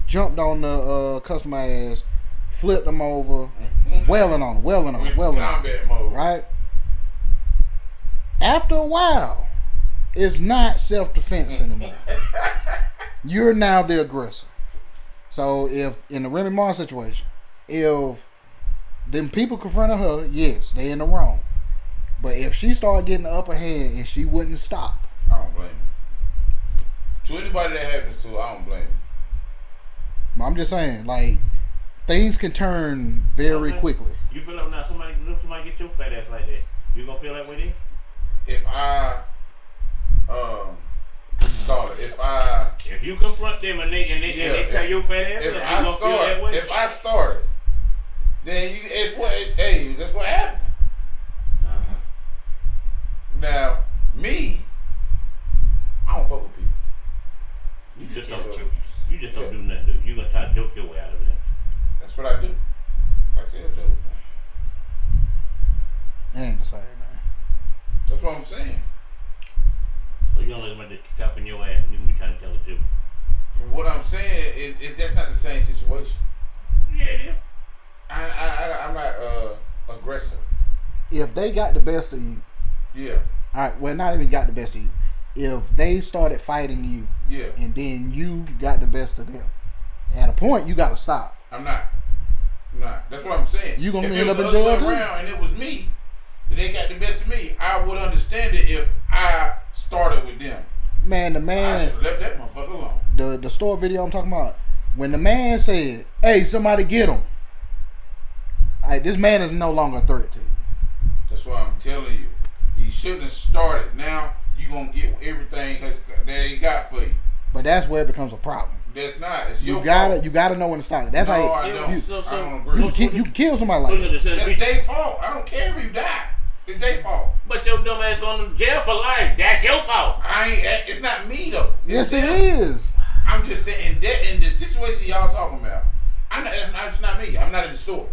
E: jumped on the customer ass, flipped them over, wailing on him.
C: Combat mode.
E: Right? After a while, it's not self-defense anymore. You're now the aggressor. So if in the Remy Ma situation, if them people confronted her, yes, they in the wrong. But if she started getting the upper hand and she wouldn't stop,
C: I don't blame him. To anybody that happens to, I don't blame him.
E: I'm just saying, like, things can turn very quickly.
B: You feel like now somebody get your fat ass like that, you gonna feel that way then?
C: If I
B: If you confront them and they tell your fat ass,
C: if
B: you
C: I
B: gonna feel that way?
C: started, then that's what happened.
E: the same, man.
C: That's what I'm saying.
B: So you don't let somebody kick off in your ass and you can be trying to tell the truth.
C: What I'm saying, that's not the same situation.
B: Yeah, it is.
C: I'm not aggressive.
E: If they got the best of you,
C: Yeah.
E: all right, well, not even got the best of you. If they started fighting you,
C: Yeah.
E: and then you got the best of them, at a point you gotta stop.
C: I'm not. That's what I'm saying.
E: You gonna
C: if
E: end
C: it
E: up
C: was
E: in
C: the
E: jail
C: other
E: too?
C: way around and it was me, and they got the best of me, I would understand it if I started with them.
E: Man, the
C: I
E: man,
C: should have left that motherfucker alone.
E: the store video I'm talking about, when the man said, "Hey, somebody get him," this man is no longer a threat to you.
C: That's why I'm telling you. You shouldn't have started. Now you gonna get everything that he got for you.
E: But that's where it becomes a problem.
C: That's not. It's your
E: You gotta
C: fault.
E: know when to stop it. That's
C: No,
E: how
C: I don't. I don't agree.
E: you can kill somebody
B: Look
E: like
B: at
E: that.
B: this.
C: That's their fault. I don't care if you die. It's their fault.
B: But your dumb ass going to jail for life. That's your fault.
C: I ain't. It's not me though.
E: Yes,
C: It's
E: it
C: them.
E: is.
C: I'm just saying that in the situation y'all talking about, it's not me. I'm not in the store.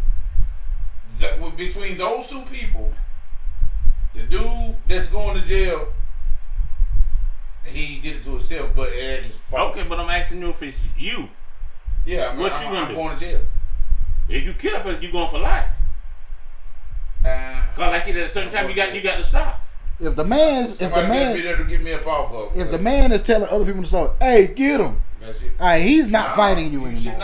C: Between those two people, the dude that's going to jail, he did it to himself, but it ain't his fault.
B: Okay, but I'm asking you if it's you.
C: Yeah,
B: What you gonna
C: I'm
B: do?
C: going to jail.
B: If you kill a person, you going for life. Cause like at a certain time, you got to stop.
E: If the man
C: Somebody be there to get me up off of.
E: if the man is telling other people to stop, "Hey, get him,"
C: That's it.
E: all right, he's not fighting you anymore.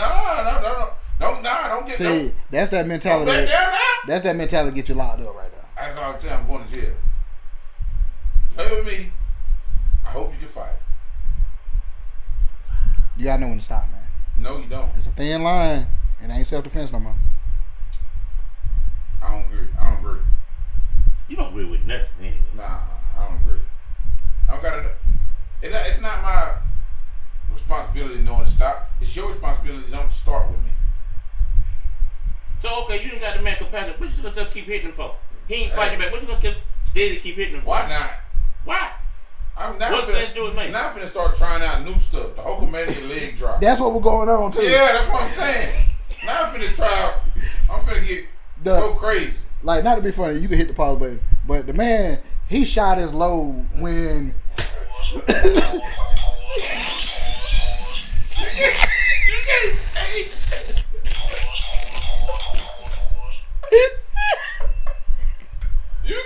C: Don't get
E: See, that's that
C: Don't
E: mentality.
C: back down now.
E: That's that mentality to get you locked up right now.
C: That's all I'm telling you. I'm going to jail. Play with me. I hope you can fight.
E: You gotta know when to stop, man.
C: No, you don't.
E: It's a thin line, and it ain't self-defense no more.
C: I don't agree.
B: You don't agree with nothing anyway.
C: Nah, I don't agree. I don't gotta. It's not my responsibility knowing to stop. It's your responsibility to don't start with me.
B: So okay, you didn't got the man capacity. What you gonna just keep hitting him for? He ain't fighting back. What you gonna steady keep hitting him for?
C: Why not?
B: Why?
C: I'm not.
B: What sense do it make?
C: Not finna start trying out new stuff. The Hulkamania leg drop.
E: That's what we're going on too.
C: Yeah, that's what I'm saying. Now I'm finna try out. I'm finna go crazy.
E: Like, not to be funny, you can hit the pause button, but the man, he shot his load when.
C: You can't say that. You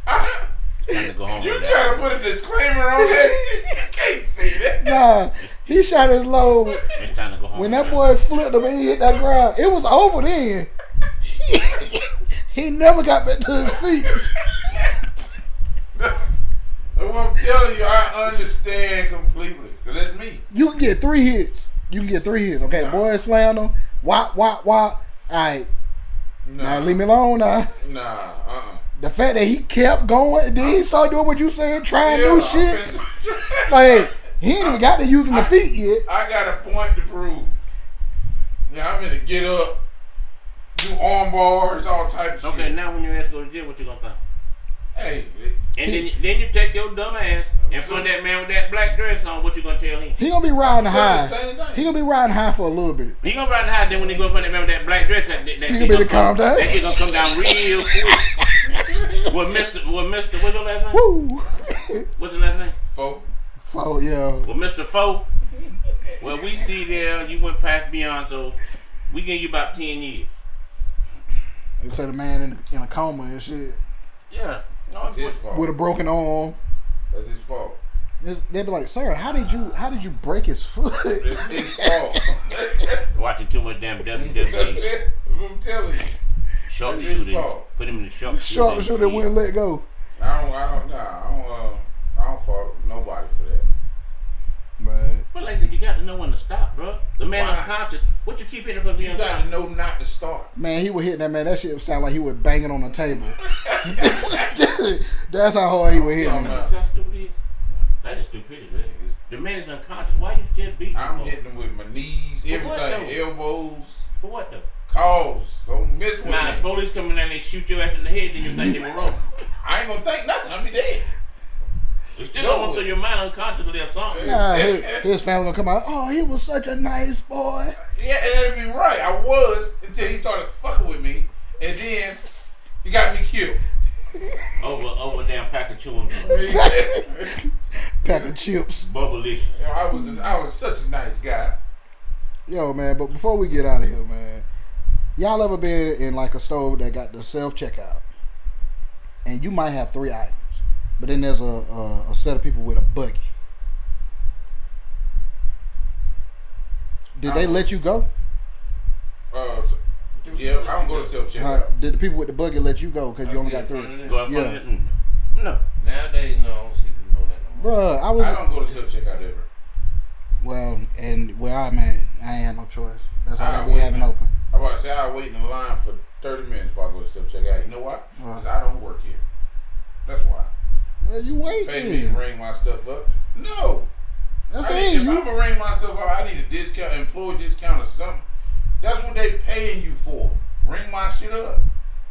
B: Time to go home.
C: You
B: with
C: trying
B: that.
C: to put a disclaimer on that? You can't say that.
E: Nah, he shot his load
B: It's time to go home.
E: when
B: with
E: that boy flipped him and he hit that ground. It was over then. He never got back to his feet.
C: That's what I'm telling you. I understand completely. Cause that's me.
E: You can get 3 hits. Okay, the boy slammed him. Wop. All right, now leave me alone now.
C: Nah.
E: The fact that he kept going, then he started doing what you said, trying new shit.
C: Like,
E: Like, he ain't even got to using the feet yet.
C: I got a point to prove. Yeah, I'm gonna get up, do arm bars, all type of
B: Okay,
C: shit.
B: now when your ass go to jail, what you gonna think?
C: Hey,
B: And then you take your dumb ass in front of that man with that black dress on. What you gonna tell him?
E: He gonna be riding high.
C: the same thing.
E: He gonna be riding high for a little bit.
B: He gonna ride high. Then when he go in front of that man with that black dress, that
E: He gonna be the calm down.
B: That shit gonna come down real quick. Well, Mr. What's your last name?
E: Woo.
B: What's your last name?
C: folk.
E: Oh yeah.
B: Well, Mr. Foe. Well, we see there you went past beyond, so we give you about 10 years.
E: They said the man in a coma and shit
B: Yeah. No,
C: That's his fault.
E: with a broken arm.
C: That's his fault.
E: They'd be like, "Sir, how did you break his foot?"
C: It's his fault.
B: watching too much damn WWE.
C: That's what I'm telling you. That's his
B: Sharpshooter.
C: fault.
B: Put him in the sharpshooter.
E: Sharpshooter wouldn't let go.
C: I don't fault nobody for that.
E: But
B: But like I said, you got to know when to stop, bro. The man
C: Why?
B: unconscious. What you keep hitting for being
C: You got to
B: unconscious?
C: know not to start.
E: man, he was hitting that man. That shit sound like he was banging on the table. That's how hard he was hitting him.
B: That's how stupid it is. That is stupidity, man. The man is unconscious. Why you still beating him
C: I'm
B: for?
C: hitting him with my knees,
B: For what,
C: everything,
B: though?
C: elbows,
B: For what though?
C: calls. Don't miss with
B: Now, the
C: me.
B: police come in and they shoot your ass in the head, then you think they were wrong.
C: I ain't gonna think nothing. I'll be dead.
B: It's still going through your mind unconsciously or something.
E: Nah, his family gonna come out. Oh, he was such a nice boy.
C: Yeah, and that'd be right. I was until he started fucking with me, and then You got me killed.
B: Over a damn pack of chewing gum.
E: Pack of chips.
B: Bubblicious.
C: You know, I was such a nice guy.
E: Yo, man, but before we get out of here, man, y'all ever been in like a store that got the self-checkout? And you might have 3 items, but then there's a set of people with a buggy. Did they let you go?
C: Yeah, I don't go to self-checkout.
E: Did the people with the buggy let you go because you only got 3?
B: Go in front of it? No.
D: Nowadays, no, I don't see people doing that no more.
E: Bruh,
C: I don't go to self-checkout ever.
E: Well, and where I'm at, I ain't had no choice. That's why
C: I
E: they be having
C: wait,
E: open.
C: I'm about to say I wait in the line for 30 minutes before I go to self-checkout. You know why? Because I don't work here. That's why.
E: Well, you wait
C: Pay me to
E: then.
C: ring my stuff up. No.
E: That's
C: If
E: it.
C: I'm going to ring my stuff up, I need a discount, employee discount or something. That's what they paying you for. Ring my shit up.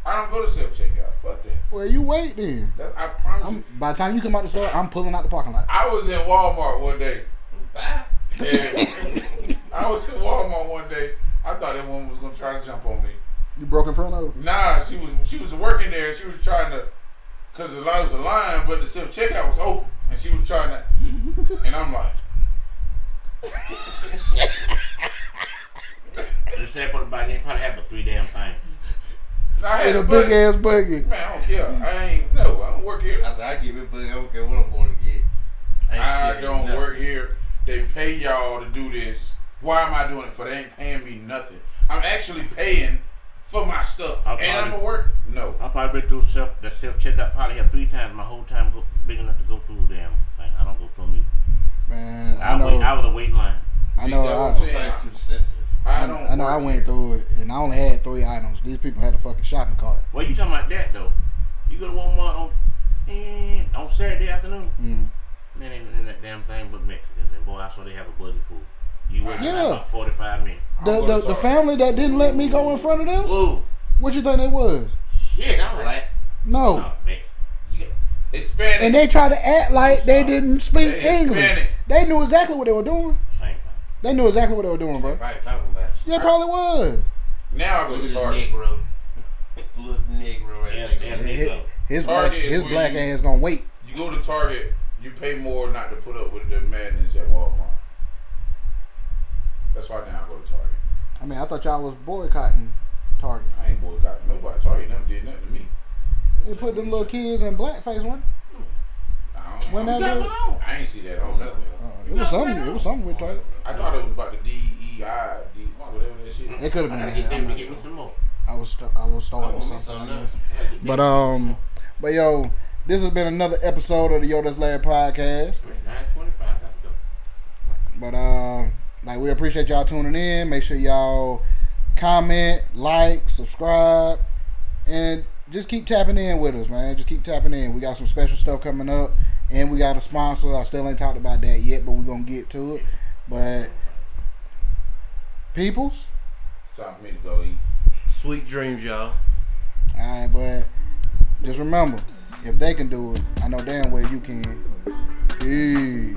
C: I don't go to self-checkout. Fuck that.
E: Well, you wait then.
C: I promise you.
E: By the time you come out the store, I'm pulling out the parking lot.
C: I was in Walmart one day.
D: Bye.
C: And I was in Walmart one day. I thought that woman was going to try to jump on me.
E: You broke in front of her?
C: Nah, she was working there. She was trying to, because the line was a line, but the self-checkout was open. And she was trying to, and I'm like.
B: The sad part about it, they probably have but 3 damn things.
C: I had
E: With a big ass buggy.
C: Man, I don't care. I don't work here.
D: I said, I give it, but I don't care what I'm going to get.
C: I don't work here. They pay y'all to do this. Why am I doing it for? They ain't paying me nothing. I'm actually paying for my stuff. And I'm going to work? No.
B: I probably been through the self-checkout probably have 3 times my whole time big enough to go through the damn thing. I don't go through them either.
E: Man,
B: I was a waiting line.
E: I know.
D: Too sensitive.
E: I went through it, and I only had 3 items. These people had a fucking shopping cart.
B: Well, you talking about that though? You go to Walmart on Saturday afternoon. Man, ain't in that damn thing but Mexicans, and boy, I saw they have a buggy full. You waiting about 45 minutes.
E: The family that didn't let me go in front of them.
B: Whoa,
E: What you think they was?
B: shit! I'm like,
D: Black.
E: No.
B: oh, Mexican.
C: Hispanic.
E: And they tried to act like they didn't speak
C: They
E: English.
C: Hispanic.
E: They knew exactly what they were doing.
B: Same thing.
E: They knew exactly what they were doing, bro.
D: Right, talking about you.
E: Yeah, probably was.
C: Now I go
D: Look
C: to
D: at this
C: Target.
D: Negro. Little Negro right
B: Yeah,
D: there.
B: yeah.
E: His
C: Target is
E: his
C: where
E: black
C: you-
E: ass gonna wait.
C: You go to Target, you pay more not to put up with the madness at Walmart. That's why now I go to Target.
E: I mean, I thought y'all was boycotting Target.
C: I ain't boycotting nobody. Target never did nothing to me.
E: They put them little kids in blackface one. When that
B: got
E: was-
B: one on.
C: I ain't see that on nothing.
E: It was something. It was something with Target.
C: I thought it was about the DEI, whatever that shit.
E: It could have
B: I
E: been
B: gotta get
E: that. I'm
B: them to
E: not
B: get me
E: sure.
B: some more.
E: I was starting
D: I
E: with
D: want me
E: something.
D: something
E: I
D: else.
E: guess.
B: I gotta get them
E: But yo, this has been another episode of the Yoda's Lab podcast.
B: It's 9:25. I got to go.
E: But like we appreciate y'all tuning in. Make sure y'all comment, like, subscribe, and just keep tapping in with us, man. Just keep tapping in. We got some special stuff coming up, and we got a sponsor. I still ain't talked about that yet, but we're gonna get to it. But peoples,
C: Time for me to go eat.
D: Sweet dreams, y'all.
E: alright, but just remember, if they can do it, I know damn well you can. Peace.